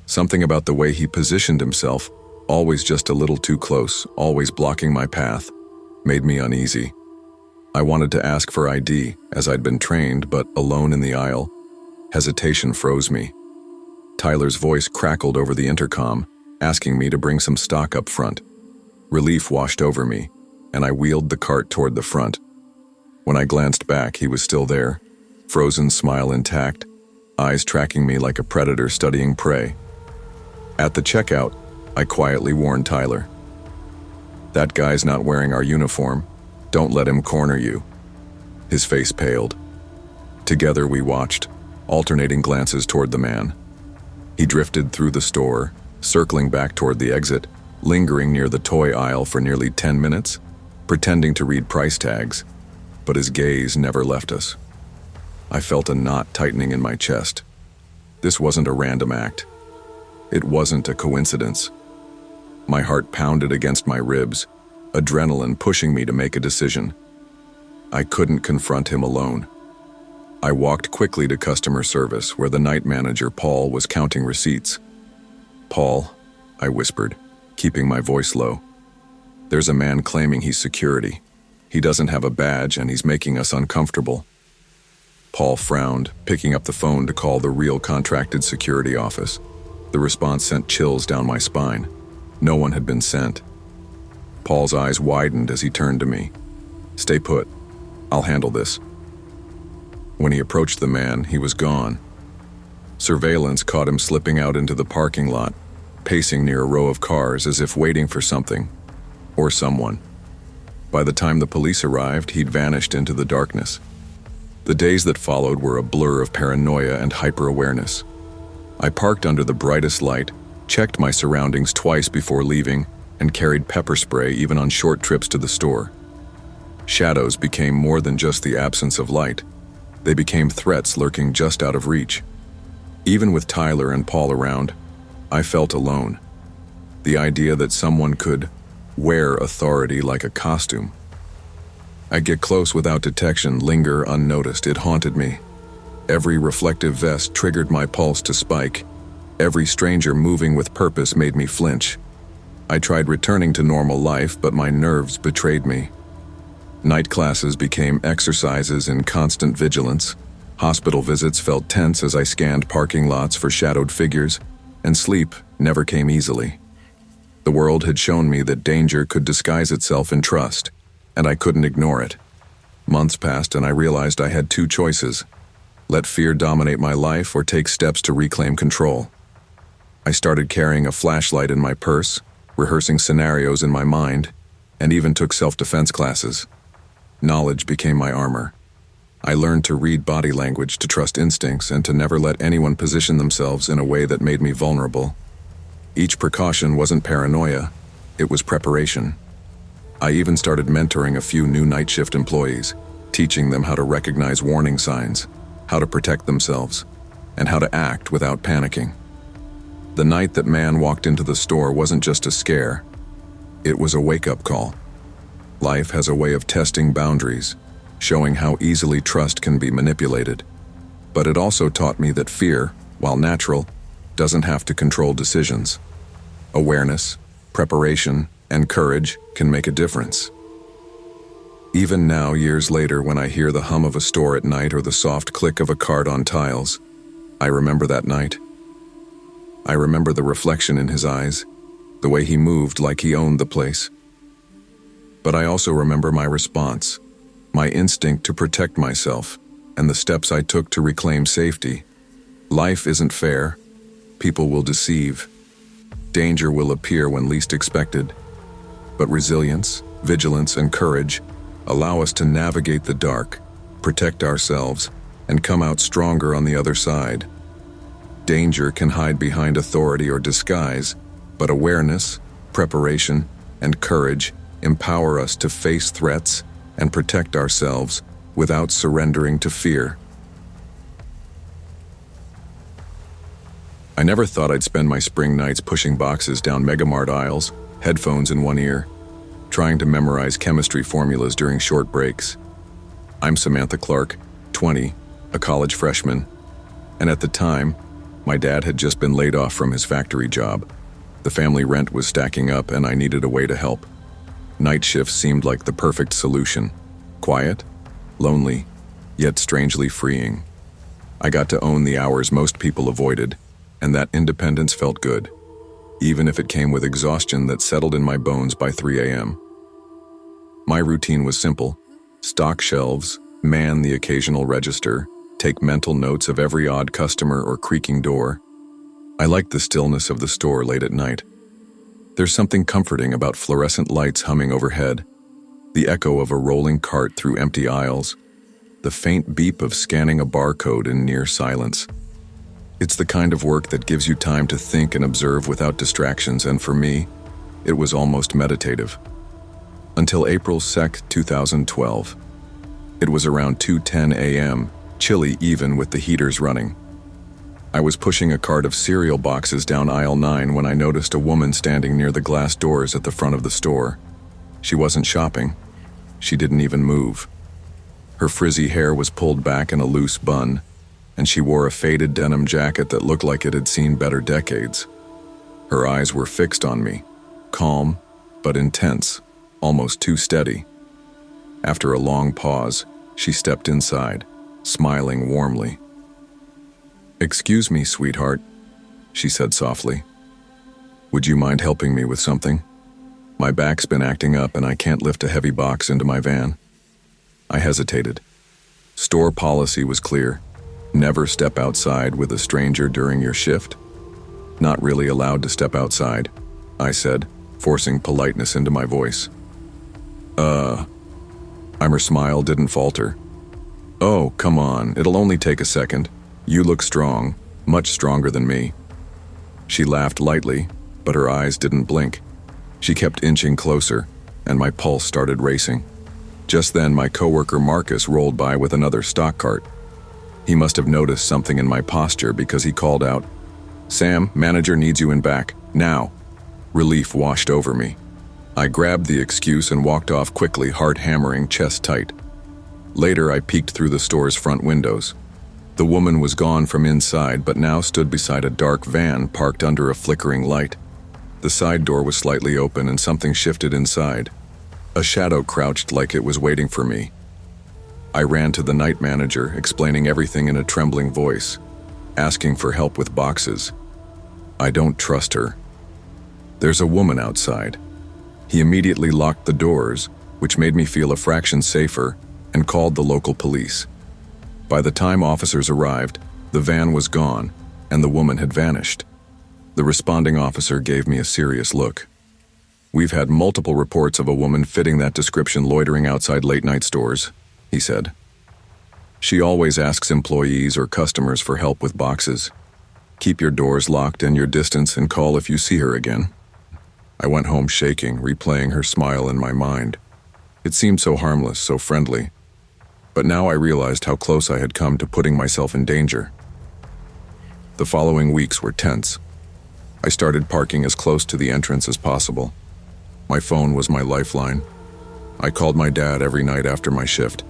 Something about the way he positioned himself, always just a little too close, always blocking my path, made me uneasy. I wanted to ask for ID, as I'd been trained, but alone in the aisle, hesitation froze me. Tyler's voice crackled over the intercom, asking me to bring some stock up front. Relief washed over me, and I wheeled the cart toward the front. When I glanced back, he was still there, frozen smile intact, eyes tracking me like a predator studying prey. At the checkout, I quietly warned Tyler. "That guy's not wearing our uniform. Don't let him corner you." His face paled. Together we watched, alternating glances toward the man. He drifted through the store, circling back toward the exit, lingering near the toy aisle for nearly 10 minutes, pretending to read price tags, but his gaze never left us. I felt a knot tightening in my chest. This wasn't a random act. It wasn't a coincidence. My heart pounded against my ribs, adrenaline pushing me to make a decision. I couldn't confront him alone. I walked quickly to customer service, where the night manager, Paul, was counting receipts. "Paul," I whispered, keeping my voice low. "There's a man claiming he's security. He doesn't have a badge and he's making us uncomfortable." Paul frowned, picking up the phone to call the real contracted security office. The response sent chills down my spine. No one had been sent. Paul's eyes widened as he turned to me. "Stay put. I'll handle this." When he approached the man, he was gone. Surveillance caught him slipping out into the parking lot, pacing near a row of cars as if waiting for something, or someone. By the time the police arrived, he'd vanished into the darkness. The days that followed were a blur of paranoia and hyper-awareness. I parked under the brightest light, checked my surroundings twice before leaving, and carried pepper spray even on short trips to the store. Shadows became more than just the absence of light. They became threats lurking just out of reach. Even with Tyler and Paul around, I felt alone. The idea that someone could wear authority like a costume. I'd get close without detection, linger unnoticed. It haunted me. Every reflective vest triggered my pulse to spike. Every stranger moving with purpose made me flinch. I tried returning to normal life, but my nerves betrayed me. Night classes became exercises in constant vigilance. Hospital visits felt tense as I scanned parking lots for shadowed figures, and sleep never came easily. The world had shown me that danger could disguise itself in trust, and I couldn't ignore it. Months passed and I realized I had two choices: let fear dominate my life or take steps to reclaim control. I started carrying a flashlight in my purse, rehearsing scenarios in my mind, and even took self-defense classes. Knowledge became my armor. I learned to read body language, to trust instincts, and to never let anyone position themselves in a way that made me vulnerable. Each precaution wasn't paranoia, it was preparation. I even started mentoring a few new night shift employees, teaching them how to recognize warning signs, how to protect themselves, and how to act without panicking. The night that man walked into the store wasn't just a scare, it was a wake-up call. Life has a way of testing boundaries, showing how easily trust can be manipulated. But it also taught me that fear, while natural, doesn't have to control decisions. Awareness, preparation, and courage can make a difference. Even now, years later, when I hear the hum of a store at night or the soft click of a cart on tiles, I remember that night. I remember the reflection in his eyes, the way he moved like he owned the place. But I also remember my response, my instinct to protect myself, and the steps I took to reclaim safety. Life isn't fair. People will deceive. Danger will appear when least expected. But resilience, vigilance, and courage allow us to navigate the dark, protect ourselves, and come out stronger on the other side. Danger can hide behind authority or disguise, but awareness, preparation, and courage empower us to face threats and protect ourselves without surrendering to fear. I never thought I'd spend my spring nights pushing boxes down Megamart aisles, headphones in one ear, trying to memorize chemistry formulas during short breaks. I'm Samantha Clark, 20, a college freshman, and at the time, my dad had just been laid off from his factory job. The family rent was stacking up and I needed a way to help. Night shifts seemed like the perfect solution. Quiet, lonely, yet strangely freeing. I got to own the hours most people avoided, and that independence felt good, even if it came with exhaustion that settled in my bones by 3 a.m. My routine was simple: stock shelves, man the occasional register, take mental notes of every odd customer or creaking door. I liked the stillness of the store late at night. There's something comforting about fluorescent lights humming overhead, the echo of a rolling cart through empty aisles, the faint beep of scanning a barcode in near silence. It's the kind of work that gives you time to think and observe without distractions, and for me, it was almost meditative. Until April 2nd, 2012. It was around 2:10 a.m., chilly even with the heaters running. I was pushing a cart of cereal boxes down aisle 9 when I noticed a woman standing near the glass doors at the front of the store. She wasn't shopping. She didn't even move. Her frizzy hair was pulled back in a loose bun, and she wore a faded denim jacket that looked like it had seen better decades. Her eyes were fixed on me, calm but intense, almost too steady. After a long pause, she stepped inside, smiling warmly. "Excuse me, sweetheart," she said softly. "Would you mind helping me with something? My back's been acting up and I can't lift a heavy box into my van." I hesitated. Store policy was clear. Never step outside with a stranger during your shift. "Not really allowed to step outside," I said, forcing politeness into my voice. Her smile didn't falter. "Oh, come on, it'll only take a second. You look strong, much stronger than me." She laughed lightly, but her eyes didn't blink. She kept inching closer, and my pulse started racing. Just then, my coworker Marcus rolled by with another stock cart. He must have noticed something in my posture because he called out, "Sam, manager needs you in back, now." Relief washed over me. I grabbed the excuse and walked off quickly, heart hammering, chest tight. Later, I peeked through the store's front windows. The woman was gone from inside, but now stood beside a dark van parked under a flickering light. The side door was slightly open and something shifted inside. A shadow crouched like it was waiting for me. I ran to the night manager, explaining everything in a trembling voice, asking for help with boxes. "I don't trust her. There's a woman outside." He immediately locked the doors, which made me feel a fraction safer, and called the local police. By the time officers arrived, the van was gone, and the woman had vanished. The responding officer gave me a serious look. "We've had multiple reports of a woman fitting that description loitering outside late-night stores," he said. "She always asks employees or customers for help with boxes. Keep your doors locked and your distance and call if you see her again." I went home shaking, replaying her smile in my mind. It seemed so harmless, so friendly. But now I realized how close I had come to putting myself in danger. The following weeks were tense. I started parking as close to the entrance as possible. My phone was my lifeline. I called my dad every night after my shift,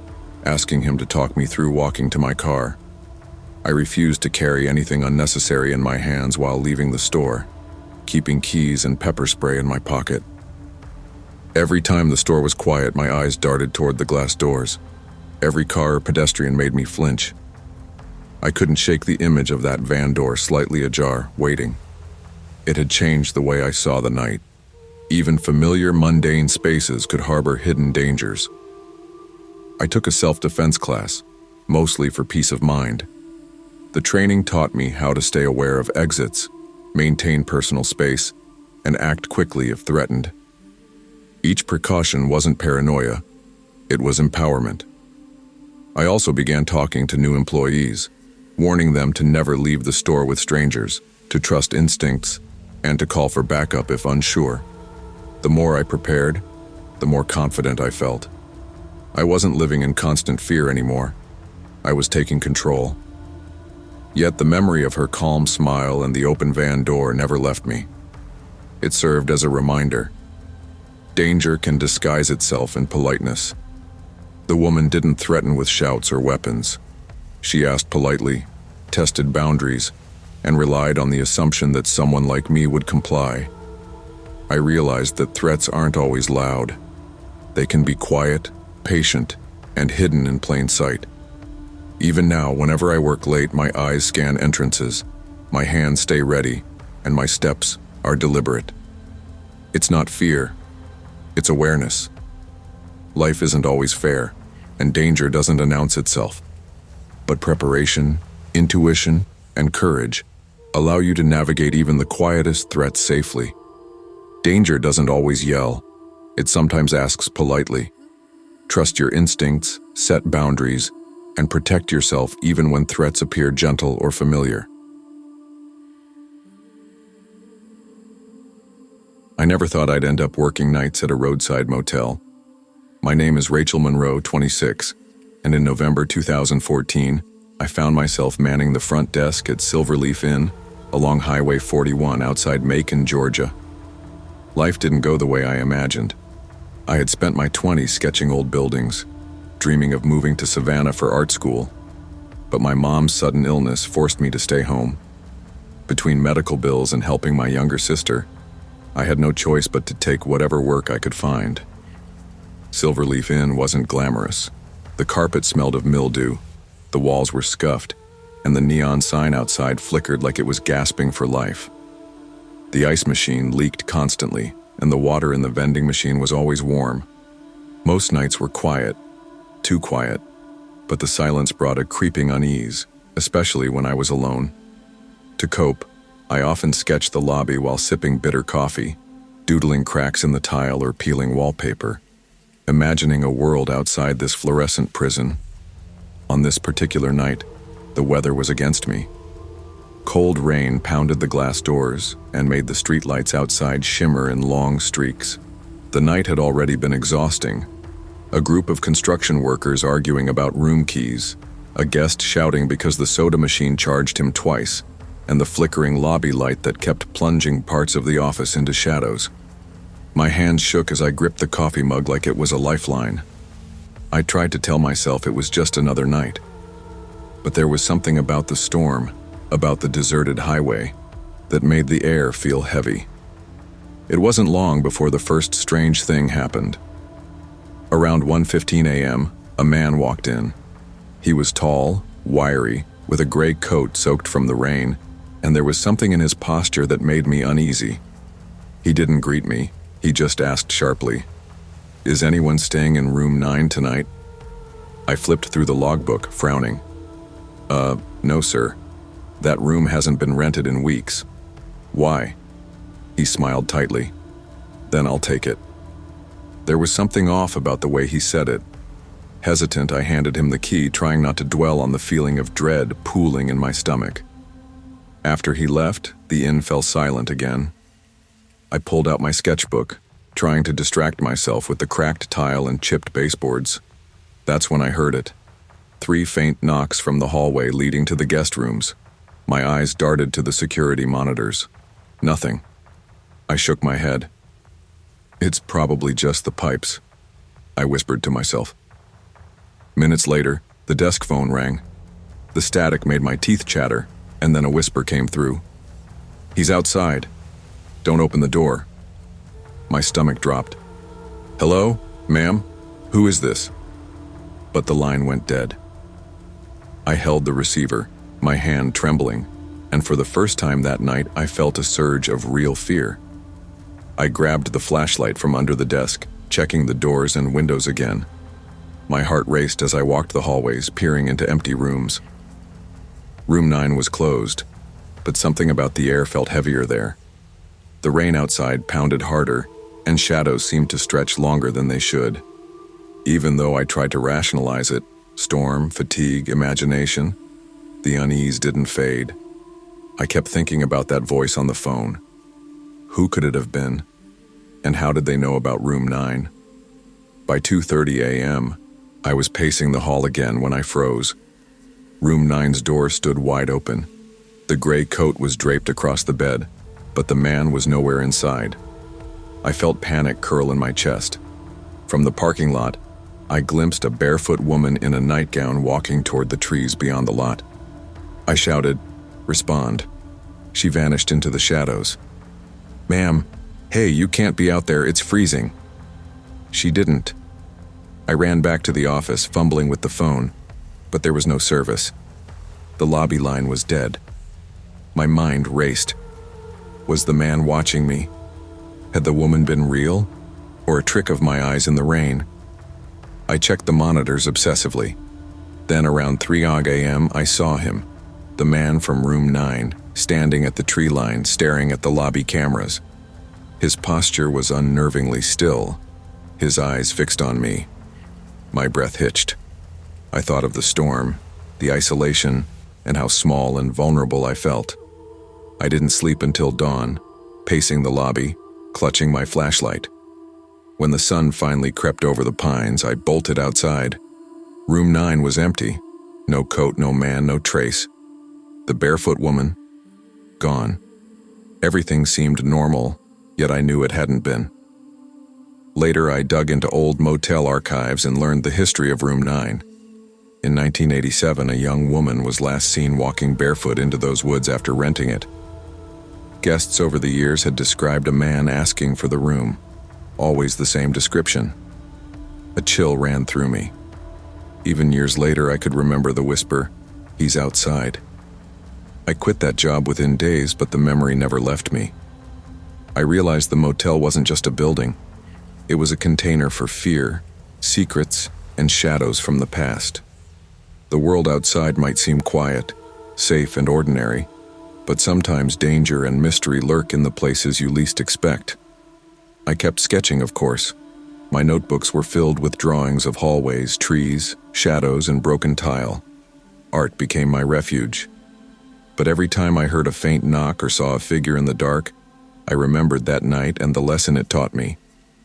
asking him to talk me through walking to my car. I refused to carry anything unnecessary in my hands while leaving the store, keeping keys and pepper spray in my pocket. Every time the store was quiet, my eyes darted toward the glass doors. Every car or pedestrian made me flinch. I couldn't shake the image of that van door slightly ajar, waiting. It had changed the way I saw the night. Even familiar, mundane spaces could harbor hidden dangers. I took a self-defense class, mostly for peace of mind. The training taught me how to stay aware of exits, maintain personal space, and act quickly if threatened. Each precaution wasn't paranoia, it was empowerment. I also began talking to new employees, warning them to never leave the store with strangers, to trust instincts, and to call for backup if unsure. The more I prepared, the more confident I felt. I wasn't living in constant fear anymore. I was taking control. Yet the memory of her calm smile and the open van door never left me. It served as a reminder. Danger can disguise itself in politeness. The woman didn't threaten with shouts or weapons. She asked politely, tested boundaries, and relied on the assumption that someone like me would comply. I realized that threats aren't always loud. They can be quiet, patient, and hidden in plain sight. Even now, whenever I work late, my eyes scan entrances, my hands stay ready, and my steps are deliberate. It's not fear, it's awareness. Life isn't always fair, and danger doesn't announce itself. But preparation, intuition, and courage allow you to navigate even the quietest threats safely. Danger doesn't always yell. It sometimes asks politely. Trust your instincts, set boundaries, and protect yourself even when threats appear gentle or familiar. I never thought I'd end up working nights at a roadside motel. My name is Rachel Monroe, 26, and in November 2014, I found myself manning the front desk at Silverleaf Inn along Highway 41 outside Macon, Georgia. Life didn't go the way I imagined. I had spent my 20s sketching old buildings, dreaming of moving to Savannah for art school, but my mom's sudden illness forced me to stay home. Between medical bills and helping my younger sister, I had no choice but to take whatever work I could find. Silverleaf Inn wasn't glamorous. The carpet smelled of mildew, the walls were scuffed, and the neon sign outside flickered like it was gasping for life. The ice machine leaked constantly, and the water in the vending machine was always warm. Most nights were quiet, too quiet, but the silence brought a creeping unease, especially when I was alone. To cope, I often sketched the lobby while sipping bitter coffee, doodling cracks in the tile or peeling wallpaper, imagining a world outside this fluorescent prison. On this particular night, the weather was against me. Cold rain pounded the glass doors and made the streetlights outside shimmer in long streaks. The night had already been exhausting. A group of construction workers arguing about room keys, a guest shouting because the soda machine charged him twice, and the flickering lobby light that kept plunging parts of the office into shadows. My hands shook as I gripped the coffee mug like it was a lifeline. I tried to tell myself it was just another night. But there was something about the storm, about the deserted highway, that made the air feel heavy. It wasn't long before the first strange thing happened. Around 1:15 a.m., a man walked in. He was tall, wiry, with a gray coat soaked from the rain, and there was something in his posture that made me uneasy. He didn't greet me, he just asked sharply, "Is anyone staying in room 9 tonight?" I flipped through the logbook, frowning. No, sir. That room hasn't been rented in weeks." "Why?" He smiled tightly. "Then I'll take it." There was something off about the way he said it. Hesitant, I handed him the key, trying not to dwell on the feeling of dread pooling in my stomach. After he left, the inn fell silent again. I pulled out my sketchbook, trying to distract myself with the cracked tile and chipped baseboards. That's when I heard it. 3 faint knocks from the hallway leading to the guest rooms. My eyes darted to the security monitors. Nothing. I shook my head. "It's probably just the pipes," I whispered to myself. Minutes later, the desk phone rang. The static made my teeth chatter, and then a whisper came through. "He's outside. Don't open the door." My stomach dropped. "Hello, ma'am? Who is this?" But the line went dead. I held the receiver, my hand trembling, and for the first time that night I felt a surge of real fear. I grabbed the flashlight from under the desk, checking the doors and windows again. My heart raced as I walked the hallways, peering into empty rooms. Room 9 was closed, but something about the air felt heavier there. The rain outside pounded harder, and shadows seemed to stretch longer than they should. Even though I tried to rationalize it, storm, fatigue, imagination, the unease didn't fade. I kept thinking about that voice on the phone. Who could it have been? And how did they know about room 9? By 2:30 a.m., I was pacing the hall again when I froze. Room 9's door stood wide open. The gray coat was draped across the bed, but the man was nowhere inside. I felt panic curl in my chest. From the parking lot, I glimpsed a barefoot woman in a nightgown walking toward the trees beyond the lot. I shouted, "Respond." She vanished into the shadows. "Ma'am, hey, you can't be out there, it's freezing." She didn't. I ran back to the office, fumbling with the phone, but there was no service. The lobby line was dead. My mind raced. Was the man watching me? Had the woman been real, or a trick of my eyes in the rain? I checked the monitors obsessively. Then around 3 a.m. I saw him, the man from room 9, standing at the tree line staring at the lobby cameras. His posture was unnervingly still, his eyes fixed on me. My breath hitched. I thought of the storm, the isolation, and how small and vulnerable I felt. I didn't sleep until dawn, pacing the lobby, clutching my flashlight. When the sun finally crept over the pines, I bolted outside. Room 9 was empty, No coat, no man, no trace. The barefoot woman, gone. Everything seemed normal, yet I knew it hadn't been. Later, I dug into old Motel archives and learned the history of Room 9. In 1987, a young woman was last seen walking barefoot into those woods after renting it. Guests over the years had described a man asking for the room, always the same description. A chill ran through me. Even years later, I could remember the whisper, "He's outside." I quit that job within days, but the memory never left me. I realized the motel wasn't just a building. It was a container for fear, secrets, and shadows from the past. The world outside might seem quiet, safe, and ordinary, but sometimes danger and mystery lurk in the places you least expect. I kept sketching, of course. My notebooks were filled with drawings of hallways, trees, shadows, and broken tile. Art became my refuge. But every time I heard a faint knock or saw a figure in the dark, I remembered that night and the lesson it taught me.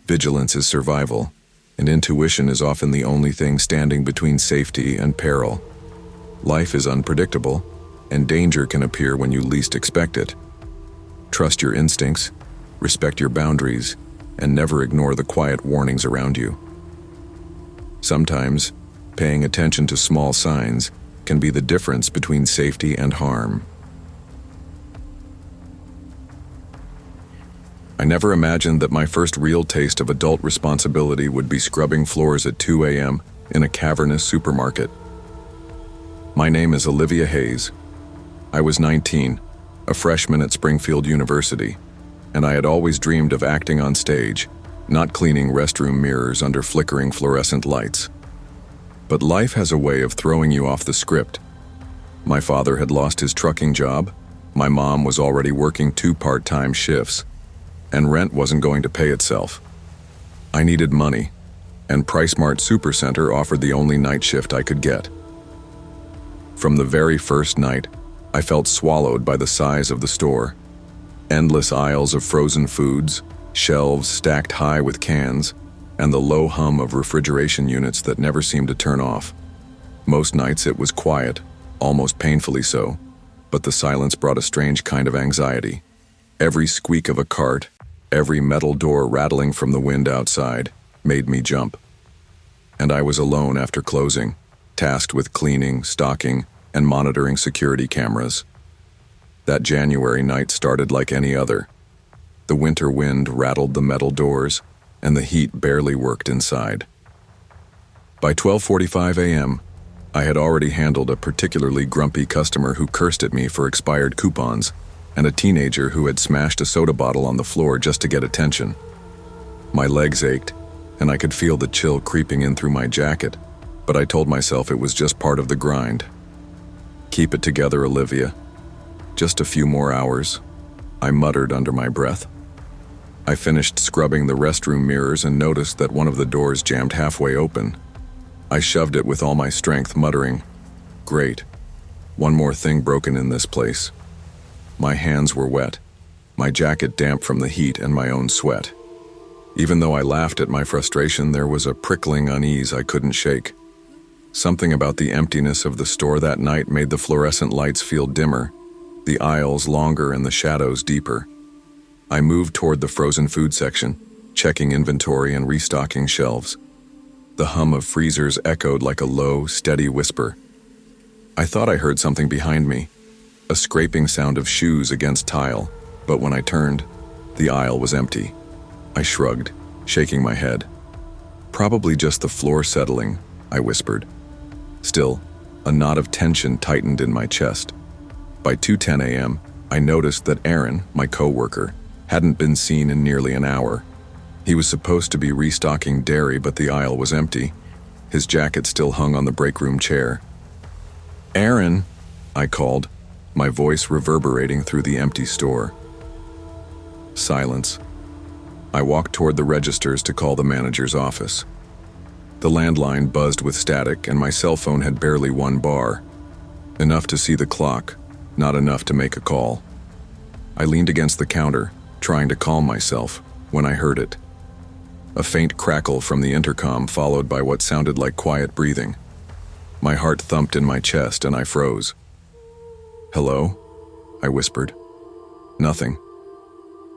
Vigilance is survival, and intuition is often the only thing standing between safety and peril. Life is unpredictable, and danger can appear when you least expect it. Trust your instincts, respect your boundaries, and never ignore the quiet warnings around you. Sometimes, paying attention to small signs can be the difference between safety and harm. I never imagined that my first real taste of adult responsibility would be scrubbing floors at 2 a.m. in a cavernous supermarket. My name is Olivia Hayes. I was 19, a freshman at Springfield University, and I had always dreamed of acting on stage, not cleaning restroom mirrors under flickering fluorescent lights. But life has a way of throwing you off the script. My father had lost his trucking job, my mom was already working 2 part-time shifts, and rent wasn't going to pay itself. I needed money, and PriceSmart Supercenter offered the only night shift I could get. From the very first night, I felt swallowed by the size of the store. Endless aisles of frozen foods, shelves stacked high with cans, and the low hum of refrigeration units that never seemed to turn off. Most nights it was quiet, almost painfully so, but the silence brought a strange kind of anxiety. Every squeak of a cart, every metal door rattling from the wind outside, made me jump. And I was alone after closing, tasked with cleaning, stocking, and monitoring security cameras. That January night started like any other. The winter wind rattled the metal doors, and the heat barely worked inside. By 12:45 a.m., I had already handled a particularly grumpy customer who cursed at me for expired coupons, and a teenager who had smashed a soda bottle on the floor just to get attention. My legs ached, and I could feel the chill creeping in through my jacket, but I told myself it was just part of the grind. "Keep it together, Olivia. Just a few more hours," I muttered under my breath. I finished scrubbing the restroom mirrors and noticed that one of the doors jammed halfway open. I shoved it with all my strength, muttering, "Great. One more thing broken in this place." My hands were wet, my jacket damp from the heat and my own sweat. Even though I laughed at my frustration, there was a prickling unease I couldn't shake. Something about the emptiness of the store that night made the fluorescent lights feel dimmer, the aisles longer and the shadows deeper. I moved toward the frozen food section, checking inventory and restocking shelves. The hum of freezers echoed like a low, steady whisper. I thought I heard something behind me, a scraping sound of shoes against tile, but when I turned, the aisle was empty. I shrugged, shaking my head. "Probably just the floor settling," I whispered. Still, a knot of tension tightened in my chest. By 2:10 a.m., I noticed that Aaron, my coworker, hadn't been seen in nearly an hour. He was supposed to be restocking dairy, but the aisle was empty. His jacket still hung on the break room chair. "Aaron," I called, my voice reverberating through the empty store. Silence. I walked toward the registers to call the manager's office. The landline buzzed with static, and my cell phone had barely 1 bar. Enough to see the clock, not enough to make a call. I leaned against the counter, trying to calm myself, when I heard it. A faint crackle from the intercom followed by what sounded like quiet breathing. My heart thumped in my chest and I froze. "Hello?" I whispered. Nothing.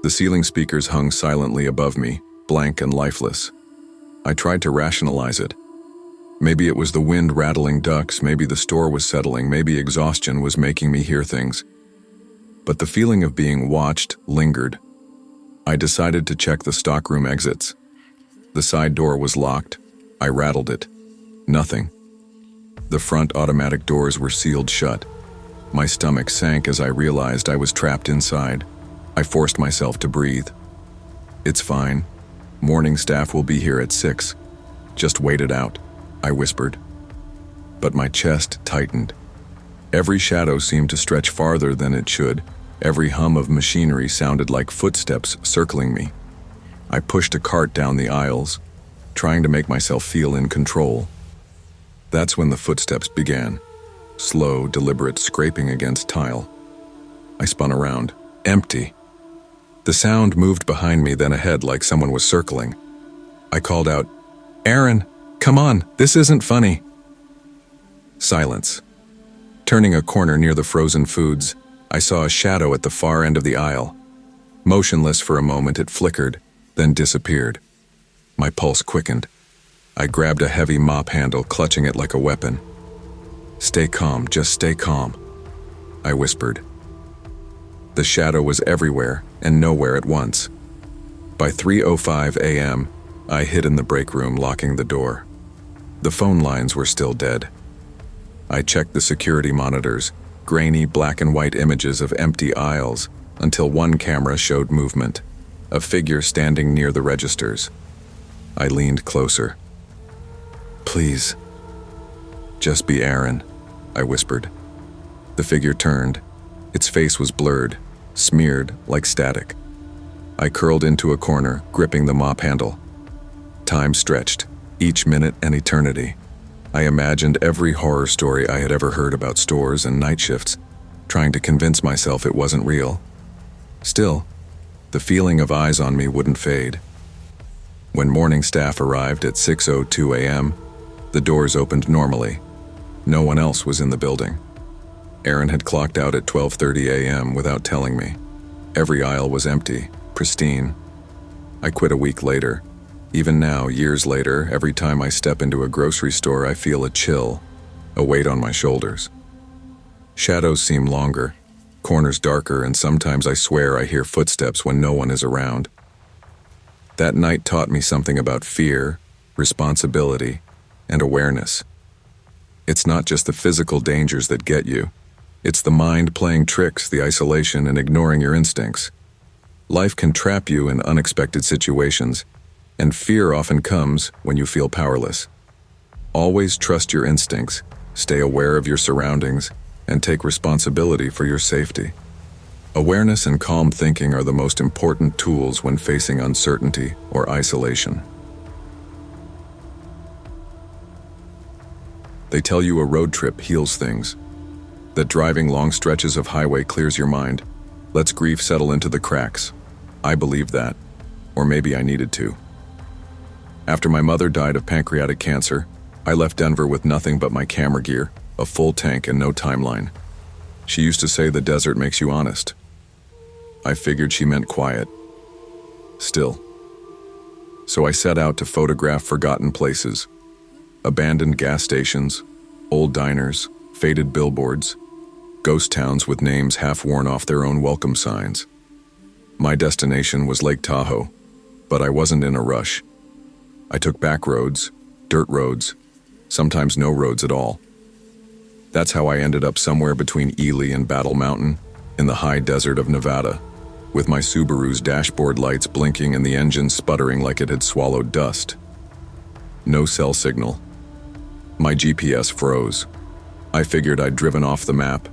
The ceiling speakers hung silently above me, blank and lifeless. I tried to rationalize it. Maybe it was the wind rattling ducts, maybe the store was settling, maybe exhaustion was making me hear things. But the feeling of being watched lingered. I decided to check the stockroom exits. The side door was locked. I rattled it. Nothing. The front automatic doors were sealed shut. My stomach sank as I realized I was trapped inside. I forced myself to breathe. "It's fine. Morning staff will be here at 6. Just wait it out," I whispered. But my chest tightened. Every shadow seemed to stretch farther than it should. Every hum of machinery sounded like footsteps circling me. I pushed a cart down the aisles, trying to make myself feel in control. That's when the footsteps began. Slow, deliberate scraping against tile. I spun around. Empty. The sound moved behind me, then ahead like someone was circling. I called out, "Aaron, come on, this isn't funny." Silence. Turning a corner near the frozen foods, I saw a shadow at the far end of the aisle. Motionless for a moment, it flickered, then disappeared. My pulse quickened. I grabbed a heavy mop handle, clutching it like a weapon. "Stay calm, just stay calm," I whispered. The shadow was everywhere and nowhere at once. By 3:05 a.m., I hid in the break room, locking the door. The phone lines were still dead. I checked the security monitors, grainy black and white images of empty aisles, until one camera showed movement, a figure standing near the registers. I leaned closer. "Please, just be Aaron," I whispered. The figure turned. Its face was blurred, smeared like static. I curled into a corner, gripping the mop handle. Time stretched, each minute an eternity. I imagined every horror story I had ever heard about stores and night shifts, trying to convince myself it wasn't real. Still, the feeling of eyes on me wouldn't fade. When morning staff arrived at 6:02 a.m., the doors opened normally. No one else was in the building. Aaron had clocked out at 12:30 a.m. without telling me. Every aisle was empty, pristine. I quit a week later. Even now, years later, every time I step into a grocery store, I feel a chill, a weight on my shoulders. Shadows seem longer, corners darker, and sometimes I swear I hear footsteps when no one is around. That night taught me something about fear, responsibility, and awareness. It's not just the physical dangers that get you. It's the mind playing tricks, the isolation, and ignoring your instincts. Life can trap you in unexpected situations, and fear often comes when you feel powerless. Always trust your instincts, stay aware of your surroundings, and take responsibility for your safety. Awareness and calm thinking are the most important tools when facing uncertainty or isolation. They tell you a road trip heals things, that driving long stretches of highway clears your mind, lets grief settle into the cracks. I believed that, or maybe I needed to. After my mother died of pancreatic cancer, I left Denver with nothing but my camera gear, a full tank, and no timeline. She used to say the desert makes you honest. I figured she meant quiet. Still. So I set out to photograph forgotten places, abandoned gas stations, old diners, faded billboards, ghost towns with names half worn off their own welcome signs. My destination was Lake Tahoe, but I wasn't in a rush. I took back roads, dirt roads, sometimes no roads at all. That's how I ended up somewhere between Ely and Battle Mountain, in the high desert of Nevada, with my Subaru's dashboard lights blinking and the engine sputtering like it had swallowed dust. No cell signal. My GPS froze. I figured I'd driven off the map.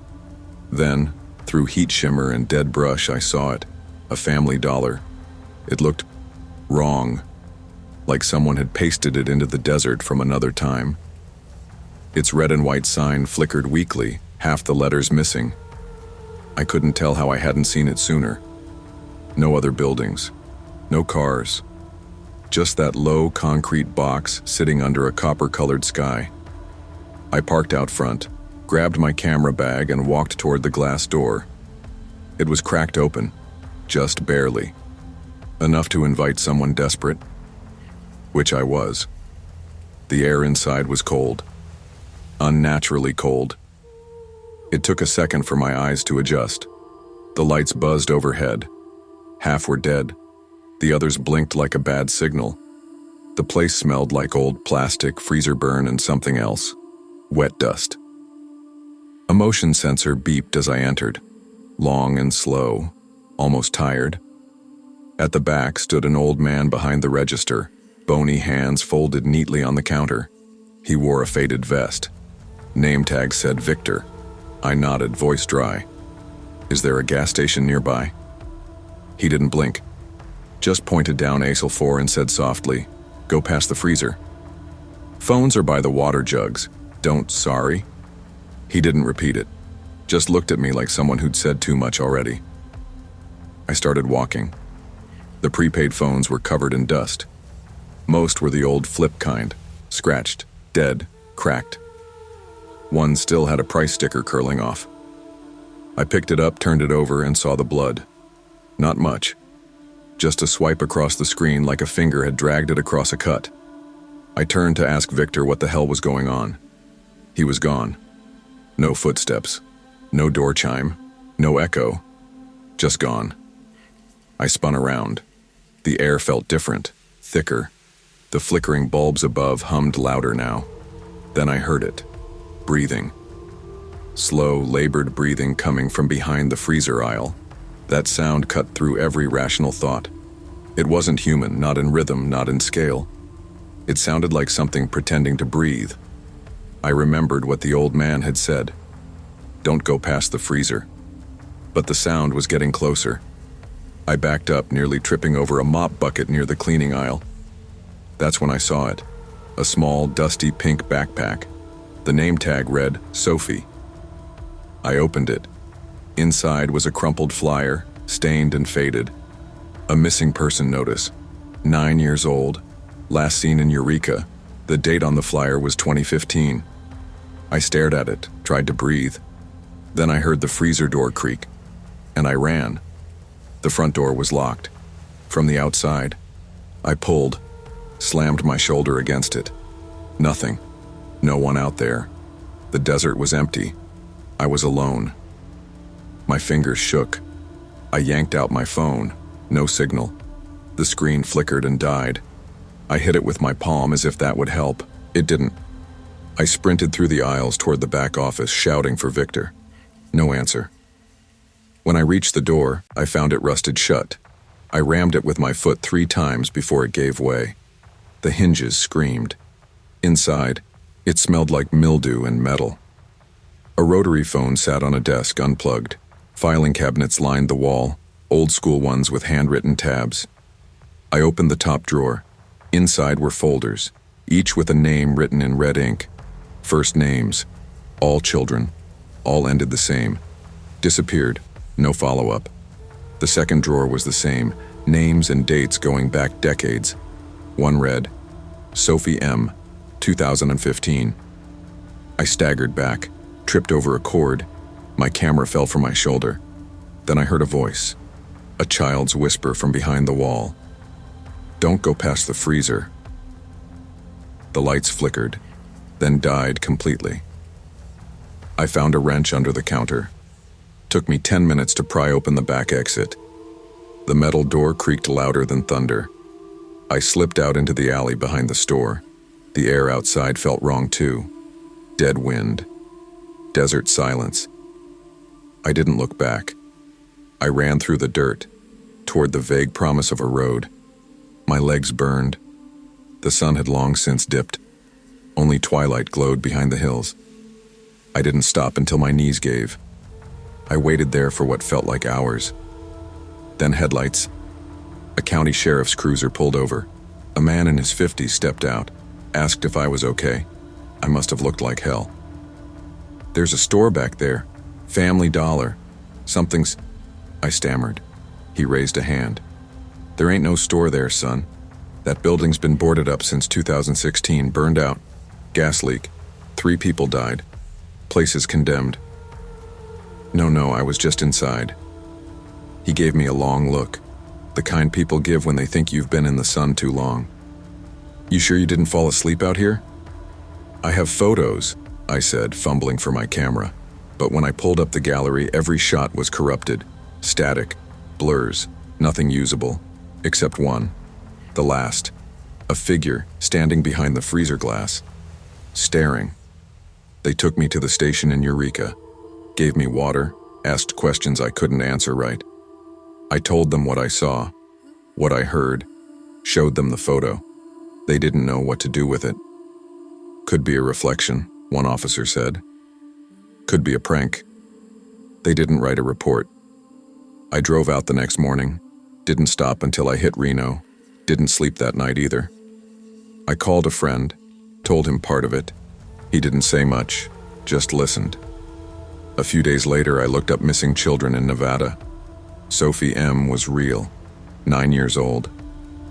Then, through heat shimmer and dead brush, I saw it, a family dollar. It looked wrong, like someone had pasted it into the desert from another time. Its red and white sign flickered weakly, half the letters missing. I couldn't tell how I hadn't seen it sooner. No other buildings, no cars, just that low concrete box sitting under a copper-colored sky. I parked out front, grabbed my camera bag, and walked toward the glass door. It was cracked open, just barely. Enough to invite someone desperate, which I was. The air inside was cold, unnaturally cold. It took a second for my eyes to adjust. The lights buzzed overhead. Half were dead. The others blinked like a bad signal. The place smelled like old plastic, freezer burn, and something else. Wet dust. A motion sensor beeped as I entered, long and slow, almost tired. At the back stood an old man behind the register, bony hands folded neatly on the counter. He wore a faded vest. Name tag said Victor. I nodded, voice dry. Is there a gas station nearby? He didn't blink, just pointed down aisle 4 and said softly, go past the freezer. Phones are by the water jugs. Don't, sorry. He didn't repeat it, just looked at me like someone who'd said too much already. I started walking. The prepaid phones were covered in dust. Most were the old flip kind, scratched, dead, cracked. One still had a price sticker curling off. I picked it up, turned it over, and saw the blood. Not much. Just a swipe across the screen like a finger had dragged it across a cut. I turned to ask Victor what the hell was going on. He was gone. No footsteps. No door chime. No echo. Just gone. I spun around. The air felt different, thicker. The flickering bulbs above hummed louder now. Then I heard it. Breathing. Slow, labored breathing coming from behind the freezer aisle. That sound cut through every rational thought. It wasn't human, not in rhythm, not in scale. It sounded like something pretending to breathe. I remembered what the old man had said. Don't go past the freezer. But the sound was getting closer. I backed up, nearly tripping over a mop bucket near the cleaning aisle. That's when I saw it. A small, dusty pink backpack. The name tag read, Sophie. I opened it. Inside was a crumpled flyer, stained and faded. A missing person notice. 9 years old. Last seen in Eureka. The date on the flyer was 2015. I stared at it, tried to breathe. Then I heard the freezer door creak, and I ran. The front door was locked. From the outside, I pulled, slammed my shoulder against it. Nothing. No one out there. The desert was empty. I was alone. My fingers shook. I yanked out my phone. No signal. The screen flickered and died. I hit it with my palm as if that would help. It didn't. I sprinted through the aisles toward the back office, shouting for Victor. No answer. When I reached the door, I found it rusted shut. I rammed it with my foot 3 times before it gave way. The hinges screamed. Inside, it smelled like mildew and metal. A rotary phone sat on a desk, unplugged. Filing cabinets lined the wall, old-school ones with handwritten tabs. I opened the top drawer. Inside were folders, each with a name written in red ink. First names. All children. All ended the same. Disappeared. No follow-up. The second drawer was the same, names and dates going back decades. One read, Sophie M., 2015. I staggered back, tripped over a cord. My camera fell from my shoulder. Then I heard a voice, a child's whisper from behind the wall. Don't go past the freezer. The lights flickered, then died completely. I found a wrench under the counter. Took me 10 minutes to pry open the back exit. The metal door creaked louder than thunder. I slipped out into the alley behind the store. The air outside felt wrong too. Dead wind. Desert silence. I didn't look back. I ran through the dirt, toward the vague promise of a road. My legs burned. The sun had long since dipped. Only twilight glowed behind the hills. I didn't stop until my knees gave. I waited there for what felt like hours. Then headlights. A county sheriff's cruiser pulled over. A man in his 50s stepped out, asked if I was okay. I must have looked like hell. There's a store back there. Family Dollar. Something's... I stammered. He raised a hand. There ain't no store there, son. That building's been boarded up since 2016, burned out. Gas leak. 3 people died. Place is condemned. No, I was just inside. He gave me a long look, the kind people give when they think you've been in the sun too long. You sure you didn't fall asleep out here? I have photos, I said, fumbling for my camera. But when I pulled up the gallery, every shot was corrupted, static, blurs, nothing usable, except one, the last, a figure standing behind the freezer glass, staring. They took me to the station in Eureka, gave me water, asked questions I couldn't answer right. I told them what I saw, what I heard, showed them the photo. They didn't know what to do with it. Could be a reflection, one officer said. Could be a prank. They didn't write a report. I drove out the next morning, didn't stop until I hit Reno, didn't sleep that night either. I called a friend, told him part of it. He didn't say much, just listened. A few days later, I looked up missing children in Nevada. Sophie M. was real, 9 years old,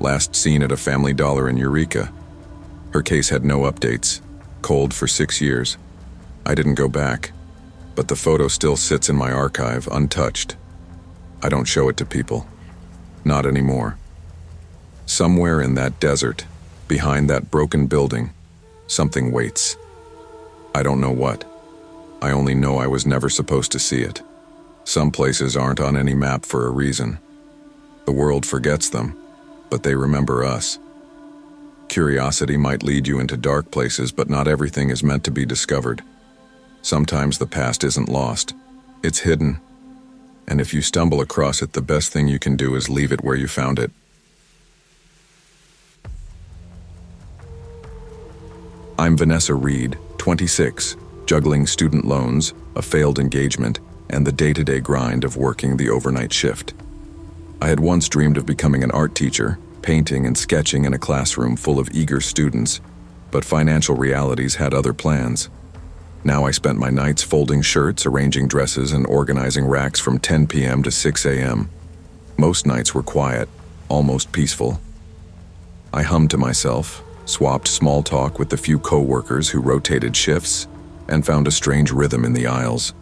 last seen at a Family Dollar in Eureka. Her case had no updates, cold for 6 years. I didn't go back, but the photo still sits in my archive, untouched. I don't show it to people. Not anymore. Somewhere in that desert, behind that broken building, something waits. I don't know what. I only know I was never supposed to see it. Some places aren't on any map for a reason. The world forgets them, but they remember us. Curiosity might lead you into dark places, but not everything is meant to be discovered. Sometimes the past isn't lost. It's hidden. And if you stumble across it, the best thing you can do is leave it where you found it. I'm Vanessa Reed, 26, juggling student loans, a failed engagement, and the day-to-day grind of working the overnight shift. I had once dreamed of becoming an art teacher, painting and sketching in a classroom full of eager students, but financial realities had other plans. Now I spent my nights folding shirts, arranging dresses, and organizing racks from 10 p.m. to 6 a.m. Most nights were quiet, almost peaceful. I hummed to myself, swapped small talk with the few coworkers who rotated shifts, and found a strange rhythm in the aisles.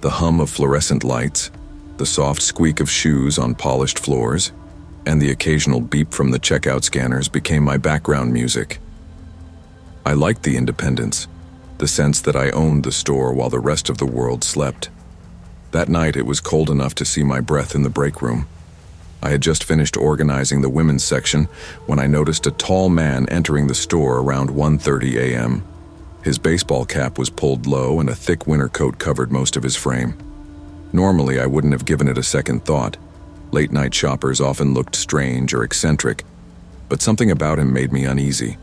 The hum of fluorescent lights, the soft squeak of shoes on polished floors, and the occasional beep from the checkout scanners became my background music. I liked the independence, the sense that I owned the store while the rest of the world slept. That night it was cold enough to see my breath in the break room. I had just finished organizing the women's section when I noticed a tall man entering the store around 1:30 a.m. His baseball cap was pulled low and a thick winter coat covered most of his frame. Normally I wouldn't have given it a second thought. Late-night shoppers often looked strange or eccentric, but something about him made me uneasy.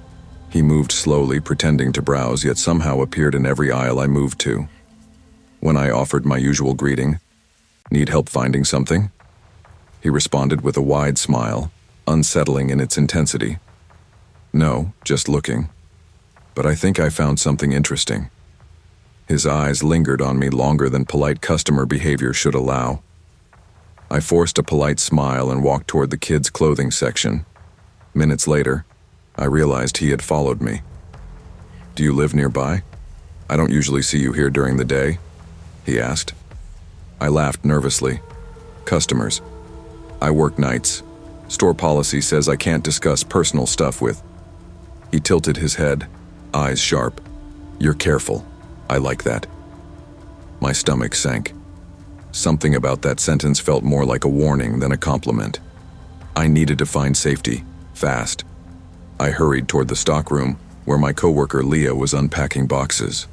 He moved slowly, pretending to browse, yet somehow appeared in every aisle I moved to. When I offered my usual greeting, "Need help finding something?" he responded with a wide smile, unsettling in its intensity. "No, just looking. But I think I found something interesting." His eyes lingered on me longer than polite customer behavior should allow. I forced a polite smile and walked toward the kids' clothing section. Minutes later, I realized he had followed me. "Do you live nearby? I don't usually see you here during the day," he asked. I laughed nervously. "Customers. I work nights. Store policy says I can't discuss personal stuff with..." He tilted his head, eyes sharp. "You're careful. I like that." My stomach sank. Something about that sentence felt more like a warning than a compliment. I needed to find safety, fast. I hurried toward the stockroom, where my coworker Leah was unpacking boxes.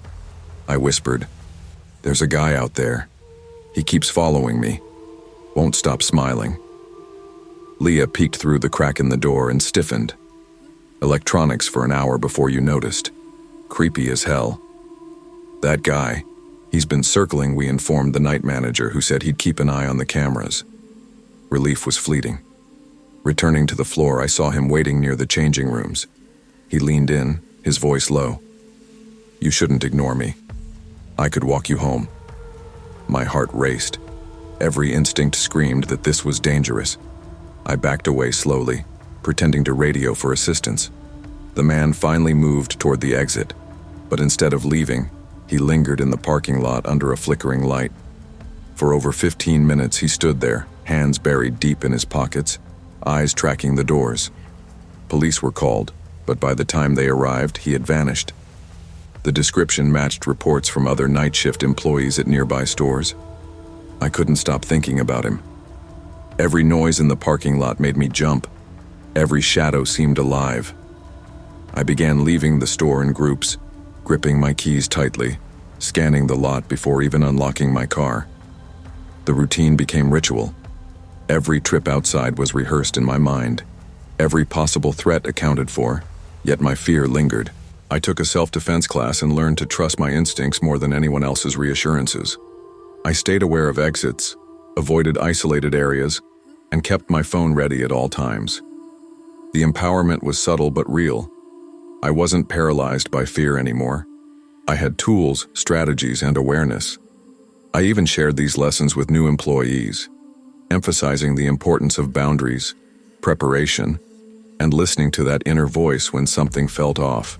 I whispered, "There's a guy out there. He keeps following me. Won't stop smiling." Leah peeked through the crack in the door and stiffened. "Electronics for an hour before you noticed. Creepy as hell." "That guy. He's been circling," we informed the night manager, who said he'd keep an eye on the cameras. Relief was fleeting. Returning to the floor, I saw him waiting near the changing rooms. He leaned in, his voice low. "You shouldn't ignore me. I could walk you home." My heart raced. Every instinct screamed that this was dangerous. I backed away slowly, pretending to radio for assistance. The man finally moved toward the exit. But instead of leaving, he lingered in the parking lot under a flickering light. For over 15 minutes he stood there, hands buried deep in his pockets, eyes tracking the doors. Police were called, but by the time they arrived, he had vanished. The description matched reports from other night shift employees at nearby stores. I couldn't stop thinking about him. Every noise in the parking lot made me jump. Every shadow seemed alive. I began leaving the store in groups, gripping my keys tightly, scanning the lot before even unlocking my car. The routine became ritual. Every trip outside was rehearsed in my mind. Every possible threat accounted for, yet my fear lingered. I took a self-defense class and learned to trust my instincts more than anyone else's reassurances. I stayed aware of exits, avoided isolated areas, and kept my phone ready at all times. The empowerment was subtle but real. I wasn't paralyzed by fear anymore. I had tools, strategies, and awareness. I even shared these lessons with new employees, emphasizing the importance of boundaries, preparation, and listening to that inner voice when something felt off.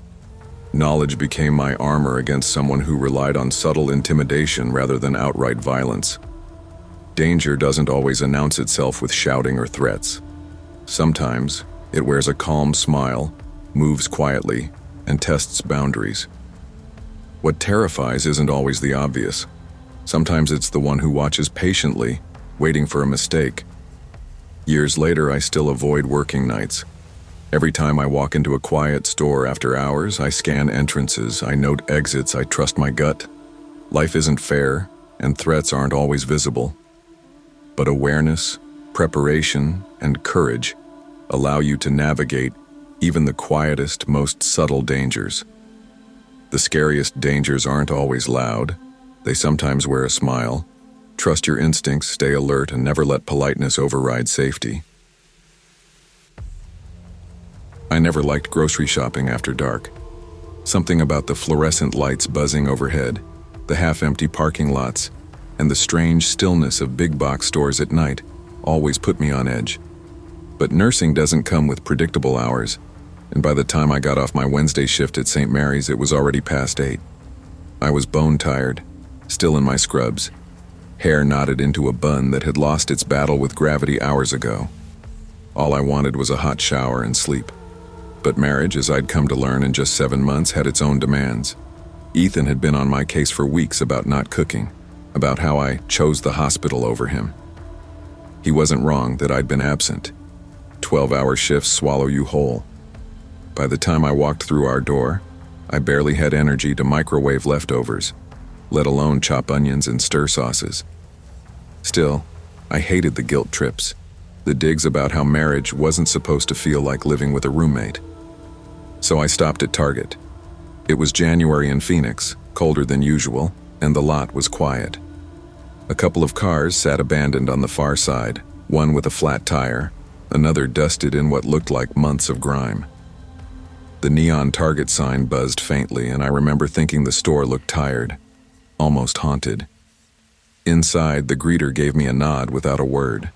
Knowledge became my armor against someone who relied on subtle intimidation rather than outright violence. Danger doesn't always announce itself with shouting or threats. Sometimes, it wears a calm smile, moves quietly, and tests boundaries. What terrifies isn't always the obvious. Sometimes it's the one who watches patiently, waiting for a mistake. Years later, I still avoid working nights. Every time I walk into a quiet store after hours, I scan entrances, I note exits, I trust my gut. Life isn't fair, and threats aren't always visible. But awareness, preparation, and courage allow you to navigate even the quietest, most subtle dangers. The scariest dangers aren't always loud. They sometimes wear a smile. Trust your instincts, stay alert, and never let politeness override safety. I never liked grocery shopping after dark. Something about the fluorescent lights buzzing overhead, the half-empty parking lots, and the strange stillness of big box stores at night always put me on edge. But nursing doesn't come with predictable hours, and by the time I got off my Wednesday shift at St. Mary's, it was already past 8. I was bone-tired, still in my scrubs, hair knotted into a bun that had lost its battle with gravity hours ago. All I wanted was a hot shower and sleep. But marriage, as I'd come to learn in just 7 months, had its own demands. Ethan had been on my case for weeks about not cooking, about how I chose the hospital over him. He wasn't wrong that I'd been absent. 12-hour shifts swallow you whole. By the time I walked through our door, I barely had energy to microwave leftovers, let alone chop onions and stir sauces. Still, I hated the guilt trips, the digs about how marriage wasn't supposed to feel like living with a roommate. So I stopped at Target. It was January in Phoenix, colder than usual, and the lot was quiet. A couple of cars sat abandoned on the far side, one with a flat tire, another dusted in what looked like months of grime. The neon Target sign buzzed faintly, and I remember thinking the store looked tired, almost haunted. Inside, the greeter gave me a nod without a word.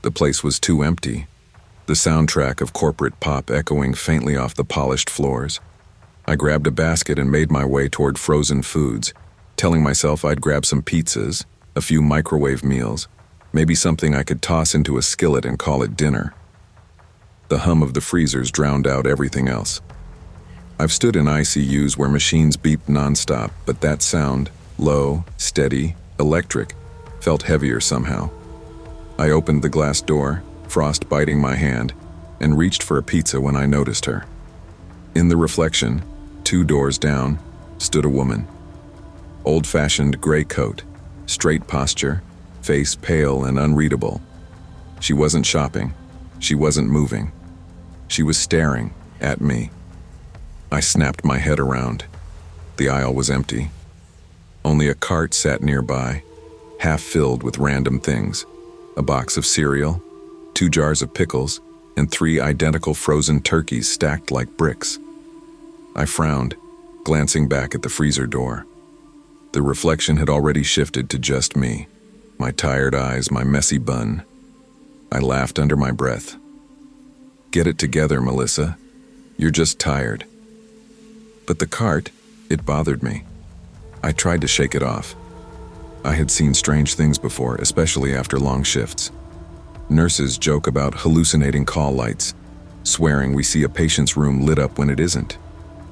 The place was too empty, the soundtrack of corporate pop echoing faintly off the polished floors. I grabbed a basket and made my way toward frozen foods, telling myself I'd grab some pizzas, a few microwave meals, maybe something I could toss into a skillet and call it dinner. The hum of the freezers drowned out everything else. I've stood in ICUs where machines beeped nonstop, but that sound, low, steady, electric, felt heavier somehow. I opened the glass door, frost biting my hand, and reached for a pizza when I noticed her. In the reflection, 2 doors down, stood a woman. Old-fashioned gray coat, straight posture, face pale and unreadable. She wasn't shopping. She wasn't moving. She was staring at me. I snapped my head around. The aisle was empty. Only a cart sat nearby, half filled with random things. A box of cereal, 2 jars of pickles, and 3 identical frozen turkeys stacked like bricks. I frowned, glancing back at the freezer door. The reflection had already shifted to just me, my tired eyes, my messy bun. I laughed under my breath. "Get it together, Melissa. You're just tired." But the cart, It bothered me. I tried to shake it off. I had seen strange things before, especially after long shifts. Nurses joke about hallucinating call lights, swearing we see a patient's room lit up when it isn't.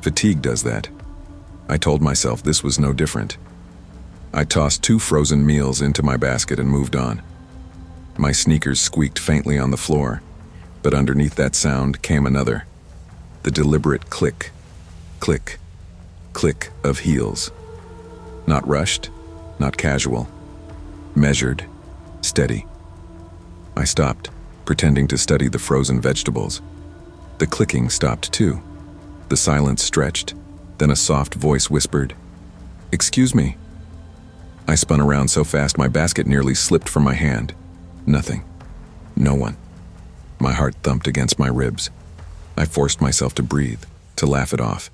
Fatigue does that. I told myself this was no different. I tossed 2 frozen meals into my basket and moved on. My sneakers squeaked faintly on the floor, but underneath that sound came another. The deliberate click, click, click of heels. Not rushed, not casual. Measured, steady. I stopped, pretending to study the frozen vegetables. The clicking stopped too. The silence stretched, then a soft voice whispered, "Excuse me." I spun around so fast my basket nearly slipped from my hand. Nothing. No one. My heart thumped against my ribs. I forced myself to breathe, to laugh it off.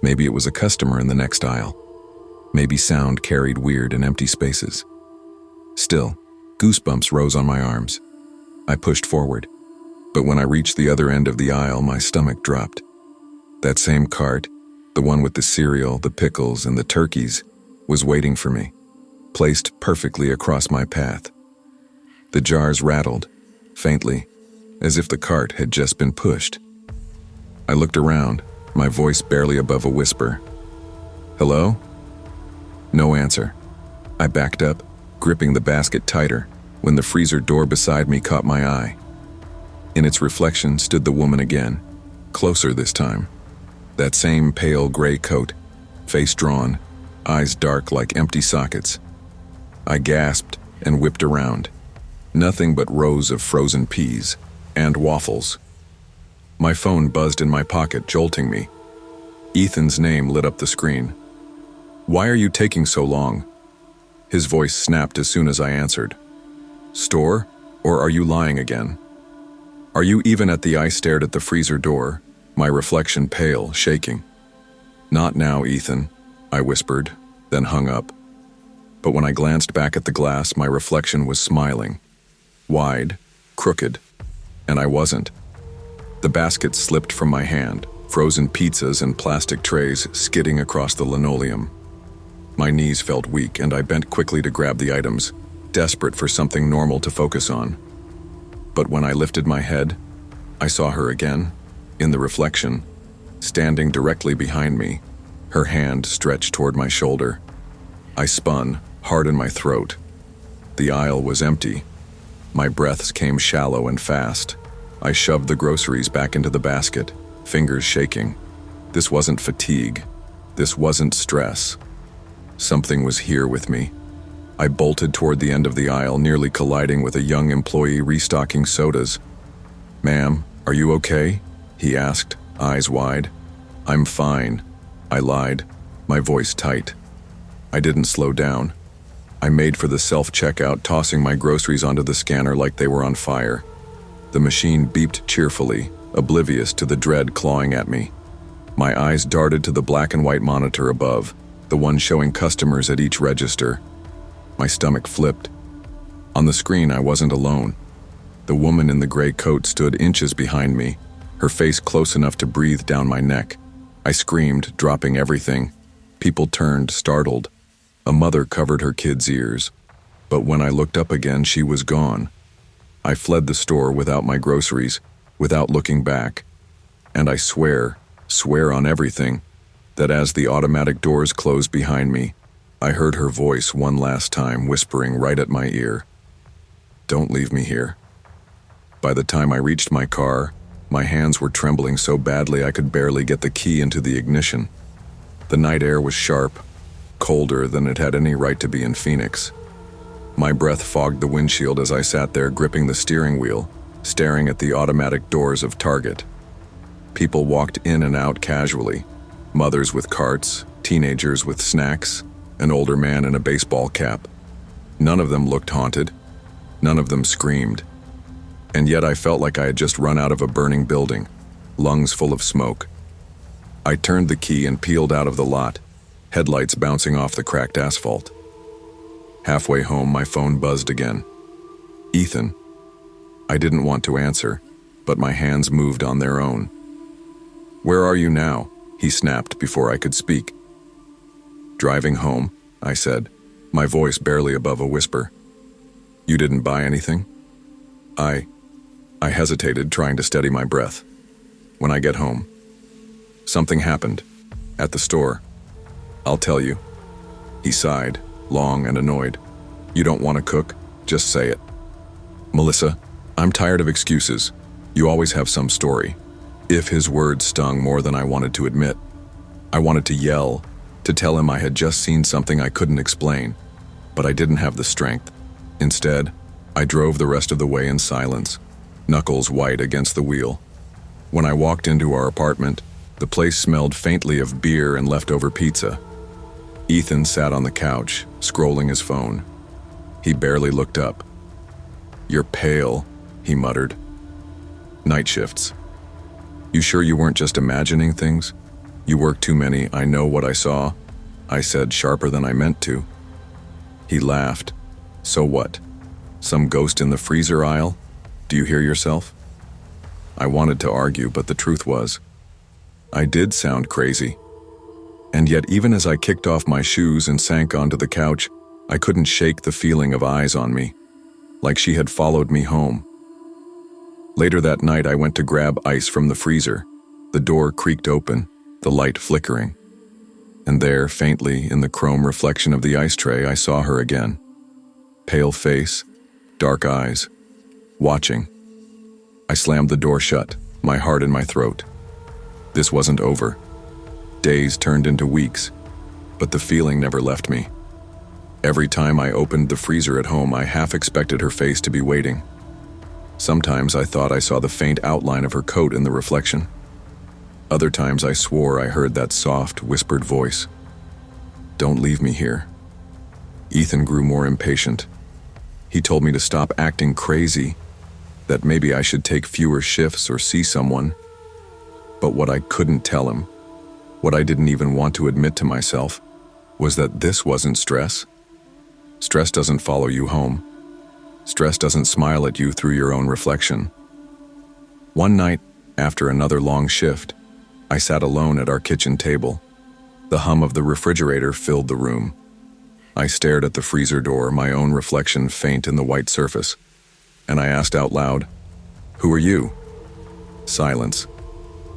Maybe it was a customer in the next aisle. Maybe sound carried weird and empty spaces. Still, goosebumps rose on my arms. I pushed forward, but when I reached the other end of the aisle, my stomach dropped. That same cart, the one with the cereal, the pickles, and the turkeys, was waiting for me, placed perfectly across my path. The jars rattled, faintly, as if the cart had just been pushed. I looked around, my voice barely above a whisper. "Hello?" No answer. I backed up, gripping the basket tighter, when the freezer door beside me caught my eye. In its reflection stood the woman again, closer this time. That same pale gray coat, face drawn, eyes dark like empty sockets. I gasped and whipped around. Nothing but rows of frozen peas and waffles. My phone buzzed in my pocket, jolting me. Ethan's name lit up the screen. "Why are you taking so long?" His voice snapped as soon as I answered. "Store? Or are you lying again?" "Are you even at the?" I stared at the freezer door, my reflection pale, shaking. "Not now, Ethan," I whispered, then hung up. But when I glanced back at the glass, my reflection was smiling. Wide, crooked, and I wasn't. The basket slipped from my hand, frozen pizzas and plastic trays skidding across the linoleum. My knees felt weak, and I bent quickly to grab the items, desperate for something normal to focus on. But when I lifted my head, I saw her again, in the reflection, standing directly behind me, her hand stretched toward my shoulder. I spun, hard in my throat. The aisle was empty. My breaths came shallow and fast. I shoved the groceries back into the basket, fingers shaking. This wasn't fatigue. This wasn't stress. Something was here with me. I bolted toward the end of the aisle, nearly colliding with a young employee restocking sodas. "Ma'am, are you okay?" he asked, eyes wide. "I'm fine," I lied, my voice tight. I didn't slow down. I made for the self-checkout, tossing my groceries onto the scanner like they were on fire. The machine beeped cheerfully, oblivious to the dread clawing at me. My eyes darted to the black and white monitor above, the one showing customers at each register. My stomach flipped. On the screen, I wasn't alone. The woman in the gray coat stood inches behind me, her face close enough to breathe down my neck. I screamed, dropping everything. People turned, startled. A mother covered her kid's ears. But when I looked up again, she was gone. I fled the store without my groceries, without looking back. And I swear on everything, that as the automatic doors closed behind me, I heard her voice one last time whispering right at my ear. "Don't leave me here." By the time I reached my car, my hands were trembling so badly I could barely get the key into the ignition. The night air was sharp, colder than it had any right to be in Phoenix. My breath fogged the windshield as I sat there gripping the steering wheel, staring at the automatic doors of Target. People walked in and out casually, mothers with carts, teenagers with snacks, an older man in a baseball cap. None of them looked haunted. None of them screamed. And yet I felt like I had just run out of a burning building, lungs full of smoke. I turned the key and peeled out of the lot, headlights bouncing off the cracked asphalt. Halfway home, my phone buzzed again. "Ethan." I didn't want to answer, but my hands moved on their own. "Where are you now?" he snapped before I could speak, Driving home, I said, my voice barely above a whisper. You didn't buy anything? I hesitated, trying to steady my breath. When I get home. Something happened. At the store. I'll tell you. He sighed, long and annoyed. You don't want to cook? Just say it. Melissa, I'm tired of excuses. You always have some story. If his words stung more than I wanted to admit. I wanted to yell, to tell him I had just seen something I couldn't explain, but I didn't have the strength. Instead, I drove the rest of the way in silence, knuckles white against the wheel. When I walked into our apartment, the place smelled faintly of beer and leftover pizza. Ethan sat on the couch, scrolling his phone. He barely looked up. You're pale, he muttered. Night shifts. You sure you weren't just imagining things? You work too many, I know what I saw, I said, sharper than I meant to. He laughed. So what? Some ghost in the freezer aisle? Do you hear yourself? I wanted to argue, but the truth was, I did sound crazy. And yet, even as I kicked off my shoes and sank onto the couch, I couldn't shake the feeling of eyes on me, like she had followed me home. Later that night, I went to grab ice from the freezer. The door creaked open, the light flickering. And there, faintly, in the chrome reflection of the ice tray, I saw her again. Pale face, dark eyes, watching. I slammed the door shut, my heart in my throat. This wasn't over. Days turned into weeks, but the feeling never left me. Every time I opened the freezer at home, I half expected her face to be waiting. Sometimes I thought I saw the faint outline of her coat in the reflection. Other times I swore I heard that soft, whispered voice. Don't leave me here. Ethan grew more impatient. He told me to stop acting crazy, that maybe I should take fewer shifts or see someone. But what I couldn't tell him, what I didn't even want to admit to myself, was that this wasn't stress. Stress doesn't follow you home. Stress doesn't smile at you through your own reflection. One night, after another long shift, I sat alone at our kitchen table. The hum of the refrigerator filled the room. I stared at the freezer door, my own reflection faint in the white surface, and I asked out loud, "Who are you?" Silence.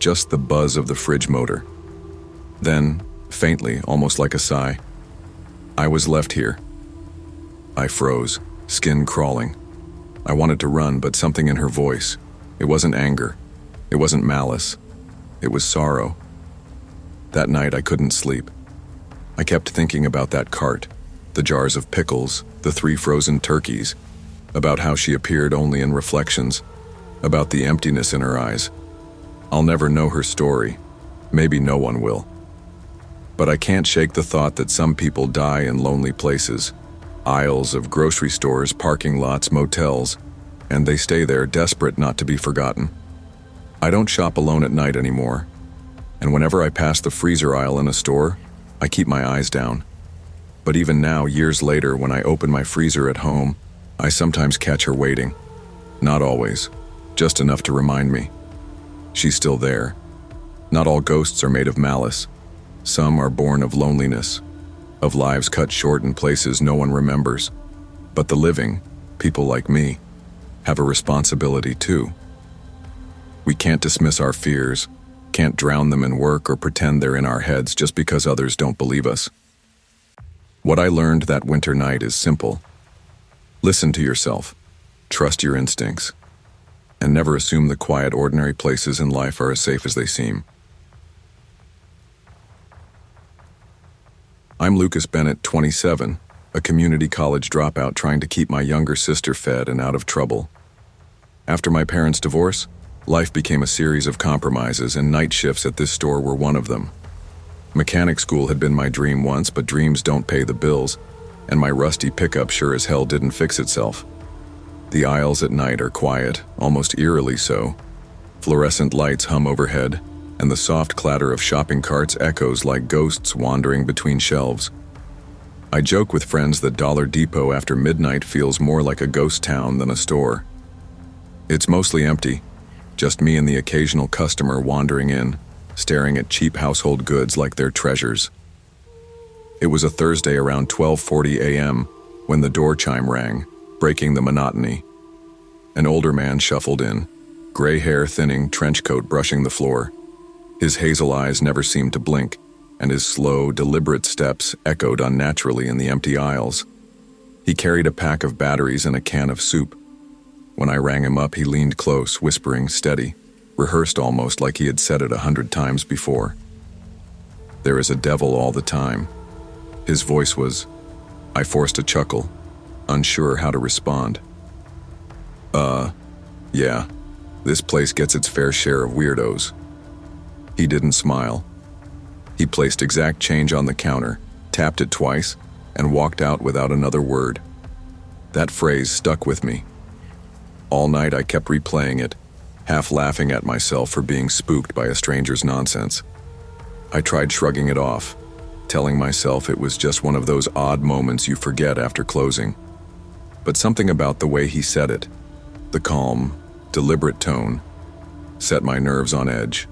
Just the buzz of the fridge motor. Then, faintly, almost like a sigh, I was left here. I froze, skin crawling. I wanted to run, but something in her voice. It wasn't anger. It wasn't malice. It was sorrow. That night I couldn't sleep. I kept thinking about that cart, the jars of pickles, the 3 frozen turkeys, about how she appeared only in reflections, about the emptiness in her eyes. I'll never know her story. Maybe no one will. But I can't shake the thought that some people die in lonely places, aisles of grocery stores, parking lots, motels, and they stay there desperate not to be forgotten. I don't shop alone at night anymore, and whenever I pass the freezer aisle in a store, I keep my eyes down. But even now, years later, when I open my freezer at home, I sometimes catch her waiting. Not always, just enough to remind me. She's still there. Not all ghosts are made of malice. Some are born of loneliness, of lives cut short in places no one remembers. But the living, people like me, have a responsibility too. We can't dismiss our fears, can't drown them in work or pretend they're in our heads just because others don't believe us. What I learned that winter night is simple. Listen to yourself, trust your instincts, and never assume the quiet, ordinary places in life are as safe as they seem. I'm Lucas Bennett, 27, a community college dropout trying to keep my younger sister fed and out of trouble. After my parents' divorce, life became a series of compromises, and night shifts at this store were one of them. Mechanic school had been my dream once, but dreams don't pay the bills, and my rusty pickup sure as hell didn't fix itself. The aisles at night are quiet, almost eerily so. Fluorescent lights hum overhead, and the soft clatter of shopping carts echoes like ghosts wandering between shelves. I joke with friends that Dollar Depot after midnight feels more like a ghost town than a store. It's mostly empty, just me and the occasional customer wandering in, staring at cheap household goods like they're treasures. It was a Thursday around 12:40 a.m. when the door chime rang, breaking the monotony. An older man shuffled in, gray hair thinning, trench coat brushing the floor. His hazel eyes never seemed to blink, and his slow, deliberate steps echoed unnaturally in the empty aisles. He carried a pack of batteries and a can of soup. When I rang him up, he leaned close, whispering, steady, rehearsed almost like he had said it 100 times before. "There is a devil all the time." His voice was... I forced a chuckle, unsure how to respond. Yeah, this place gets its fair share of weirdos." He didn't smile. He placed exact change on the counter, tapped it twice, and walked out without another word. That phrase stuck with me. All night I kept replaying it, half laughing at myself for being spooked by a stranger's nonsense. I tried shrugging it off, telling myself it was just one of those odd moments you forget after closing. But something about the way he said it, the calm, deliberate tone, set my nerves on edge.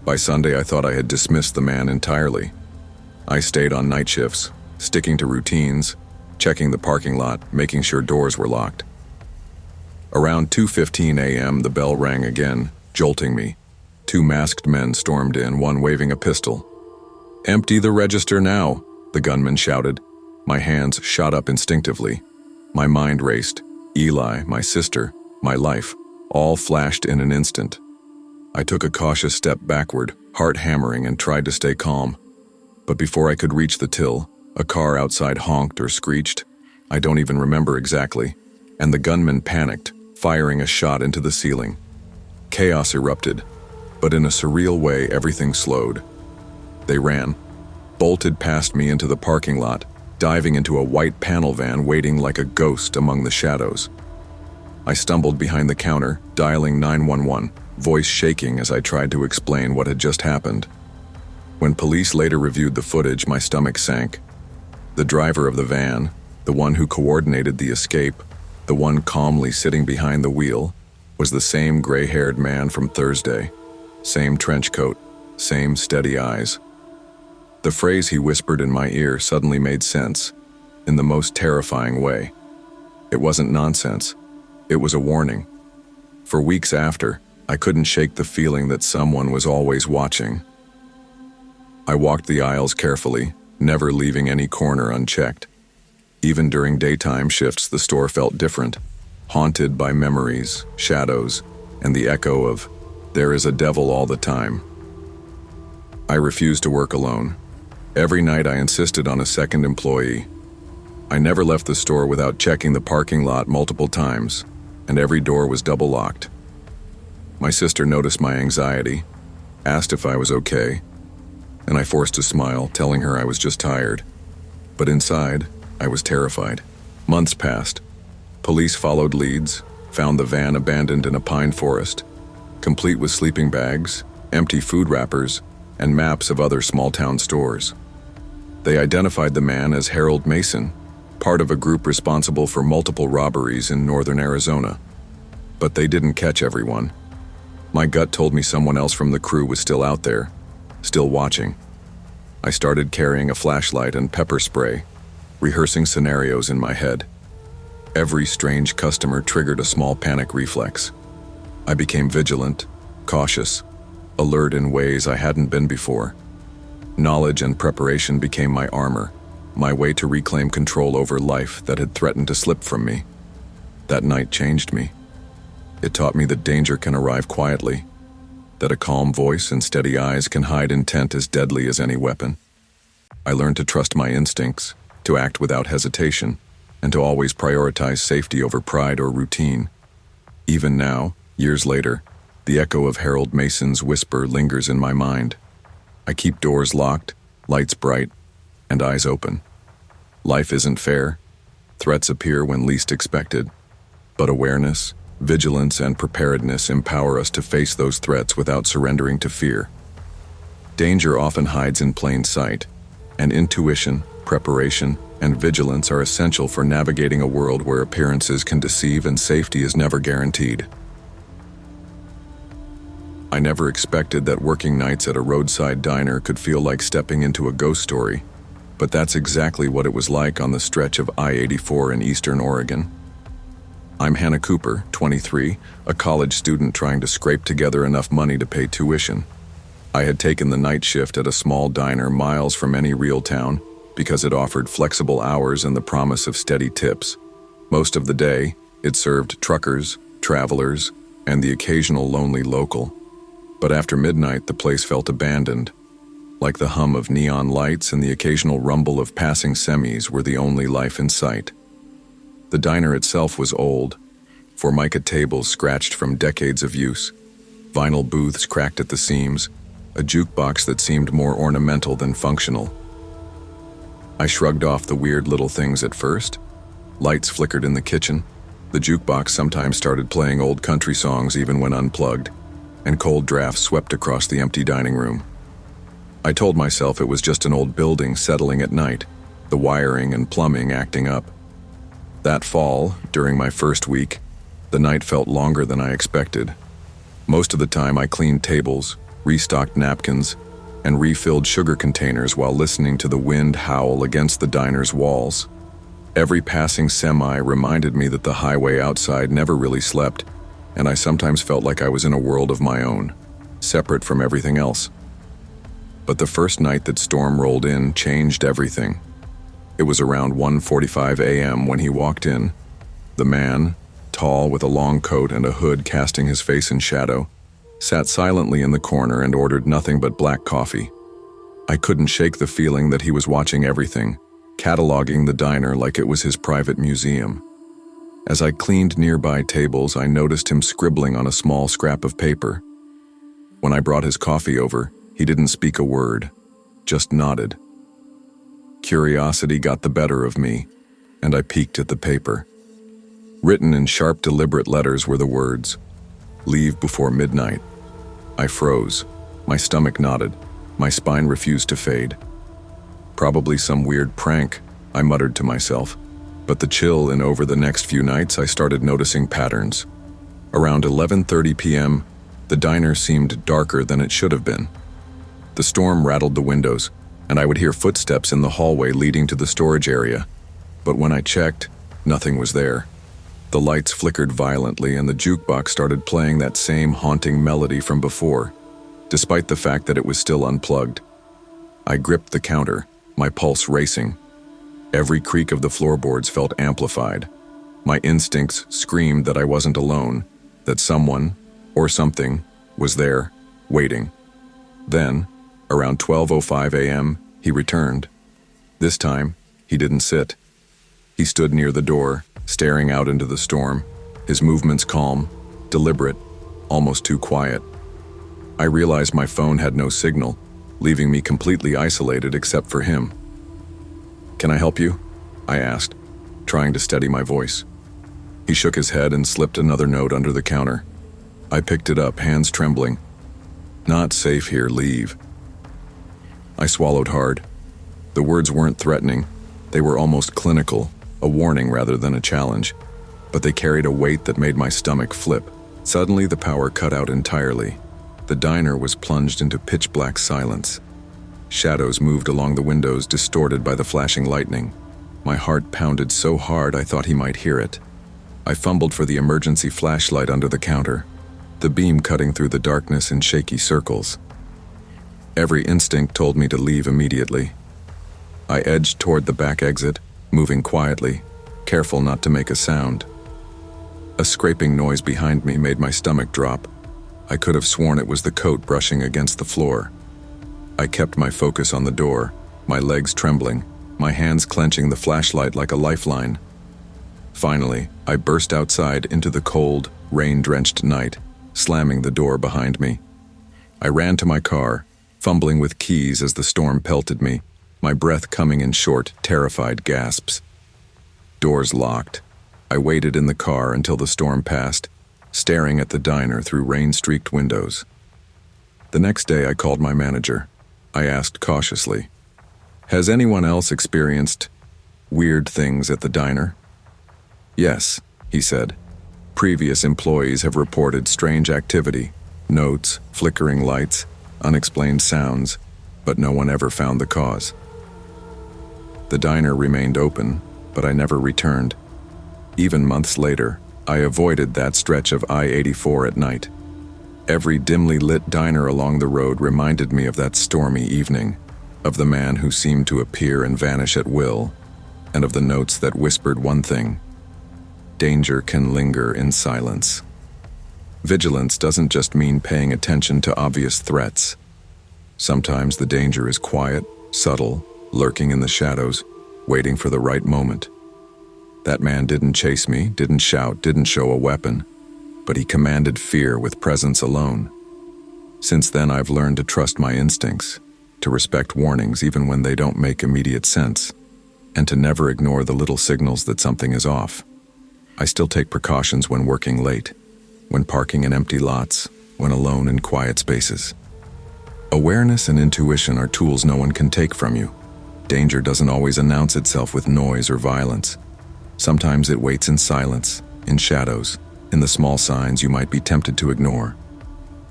By Sunday, I thought I had dismissed the man entirely. I stayed on night shifts, sticking to routines, checking the parking lot, making sure doors were locked. Around 2:15 a.m., the bell rang again, jolting me. 2 masked men stormed in, one waving a pistol. "Empty the register now," the gunman shouted. My hands shot up instinctively. My mind raced. Eli, my sister, my life, all flashed in an instant. I took a cautious step backward, heart hammering, and tried to stay calm. But before I could reach the till, a car outside honked or screeched. I don't even remember exactly. And the gunman panicked, firing a shot into the ceiling. Chaos erupted, but in a surreal way, everything slowed. They ran, bolted past me into the parking lot, diving into a white panel van waiting like a ghost among the shadows. I stumbled behind the counter, dialing 911, voice shaking as I tried to explain what had just happened. When police later reviewed the footage, my stomach sank. The driver of the van, the one who coordinated the escape, the one calmly sitting behind the wheel, was the same gray-haired man from Thursday. Same trench coat, same steady eyes. The phrase he whispered in my ear suddenly made sense, in the most terrifying way. It wasn't nonsense. It was a warning. For weeks after, I couldn't shake the feeling that someone was always watching. I walked the aisles carefully, never leaving any corner unchecked. Even during daytime shifts, the store felt different, haunted by memories, shadows, and the echo of, "There is a devil all the time." I refused to work alone. Every night I insisted on a second employee. I never left the store without checking the parking lot multiple times, and every door was double locked. My sister noticed my anxiety, asked if I was okay, and I forced a smile, telling her I was just tired. But inside, I was terrified. Months passed. Police followed leads, found the van abandoned in a pine forest, complete with sleeping bags, empty food wrappers, and maps of other small-town stores. They identified the man as Harold Mason, part of a group responsible for multiple robberies in northern Arizona. But they didn't catch everyone. My gut told me someone else from the crew was still out there, still watching. I started carrying a flashlight and pepper spray, rehearsing scenarios in my head. Every strange customer triggered a small panic reflex. I became vigilant, cautious, alert in ways I hadn't been before. Knowledge and preparation became my armor, my way to reclaim control over life that had threatened to slip from me. That night changed me. It taught me that danger can arrive quietly, that a calm voice and steady eyes can hide intent as deadly as any weapon. I learned to trust my instincts, to act without hesitation, and to always prioritize safety over pride or routine. Even now, years later, the echo of Harold Mason's whisper lingers in my mind. I keep doors locked, lights bright, and eyes open. Life isn't fair. Threats appear when least expected. But awareness, vigilance, and preparedness empower us to face those threats without surrendering to fear. Danger often hides in plain sight, and intuition, preparation, and vigilance are essential for navigating a world where appearances can deceive and safety is never guaranteed. I never expected that working nights at a roadside diner could feel like stepping into a ghost story. But that's exactly what it was like on the stretch of I-84 in eastern Oregon. I'm Hannah Cooper, 23, a college student trying to scrape together enough money to pay tuition. I had taken the night shift at a small diner miles from any real town because it offered flexible hours and the promise of steady tips. Most of the day, it served truckers, travelers, and the occasional lonely local. But after midnight, the place felt abandoned. Like the hum of neon lights and the occasional rumble of passing semis were the only life in sight. The diner itself was old, formica tables scratched from decades of use, vinyl booths cracked at the seams, a jukebox that seemed more ornamental than functional. I shrugged off the weird little things at first. Lights flickered in the kitchen. The jukebox sometimes started playing old country songs even when unplugged, and cold drafts swept across the empty dining room. I told myself it was just an old building settling at night, the wiring and plumbing acting up. That fall, during my first week, the night felt longer than I expected. Most of the time I cleaned tables, restocked napkins, and refilled sugar containers while listening to the wind howl against the diner's walls. Every passing semi reminded me that the highway outside never really slept, and I sometimes felt like I was in a world of my own, separate from everything else. But the first night that storm rolled in changed everything. It was around 1:45 a.m. when he walked in. The man, tall with a long coat and a hood casting his face in shadow, sat silently in the corner and ordered nothing but black coffee. I couldn't shake the feeling that he was watching everything, cataloging the diner like it was his private museum. As I cleaned nearby tables, I noticed him scribbling on a small scrap of paper. When I brought his coffee over, he didn't speak a word, just nodded. Curiosity got the better of me, and I peeked at the paper. Written in sharp, deliberate letters were the words, "Leave before midnight." I froze. My stomach knotted. My spine refused to fade. Probably some weird prank, I muttered to myself. But the chill and over the next few nights I started noticing patterns. Around 11:30 p.m., the diner seemed darker than it should have been. The storm rattled the windows, and I would hear footsteps in the hallway leading to the storage area. But when I checked, nothing was there. The lights flickered violently and the jukebox started playing that same haunting melody from before, despite the fact that it was still unplugged. I gripped the counter, my pulse racing. Every creak of the floorboards felt amplified. My instincts screamed that I wasn't alone, that someone, or something, was there, waiting. Then, around 12:05 a.m., he returned. This time, he didn't sit. He stood near the door, staring out into the storm, his movements calm, deliberate, almost too quiet. I realized my phone had no signal, leaving me completely isolated except for him. "Can I help you?" I asked, trying to steady my voice. He shook his head and slipped another note under the counter. I picked it up, hands trembling. "Not safe here, leave." I swallowed hard. The words weren't threatening. They were almost clinical, a warning rather than a challenge. But they carried a weight that made my stomach flip. Suddenly the power cut out entirely. The diner was plunged into pitch-black silence. Shadows moved along the windows, distorted by the flashing lightning. My heart pounded so hard I thought he might hear it. I fumbled for the emergency flashlight under the counter, the beam cutting through the darkness in shaky circles. Every instinct told me to leave immediately. I edged toward the back exit, moving quietly, careful not to make a sound. A scraping noise behind me made my stomach drop. I could have sworn it was the coat brushing against the floor. I kept my focus on the door, my legs trembling, my hands clenching the flashlight like a lifeline. Finally, I burst outside into the cold, rain-drenched night, slamming the door behind me. I ran to my car, fumbling with keys as the storm pelted me, my breath coming in short, terrified gasps. Doors locked. I waited in the car until the storm passed, staring at the diner through rain-streaked windows. The next day I called my manager. I asked cautiously, "Has anyone else experienced weird things at the diner?" "Yes," he said. "Previous employees have reported strange activity, notes, flickering lights, unexplained sounds, but no one ever found the cause." The diner remained open, but I never returned. Even months later, I avoided that stretch of I-84 at night. Every dimly lit diner along the road reminded me of that stormy evening, of the man who seemed to appear and vanish at will, and of the notes that whispered one thing: danger can linger in silence. Vigilance doesn't just mean paying attention to obvious threats. Sometimes the danger is quiet, subtle, lurking in the shadows, waiting for the right moment. That man didn't chase me, didn't shout, didn't show a weapon, but he commanded fear with presence alone. Since then, I've learned to trust my instincts, to respect warnings even when they don't make immediate sense, and to never ignore the little signals that something is off. I still take precautions when working late, when parking in empty lots, when alone in quiet spaces. Awareness and intuition are tools no one can take from you. Danger doesn't always announce itself with noise or violence. Sometimes it waits in silence, in shadows, in the small signs you might be tempted to ignore.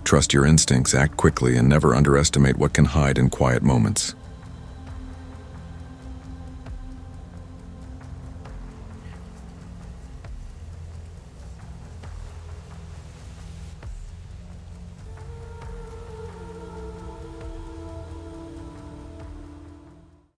Trust your instincts, act quickly, and never underestimate what can hide in quiet moments.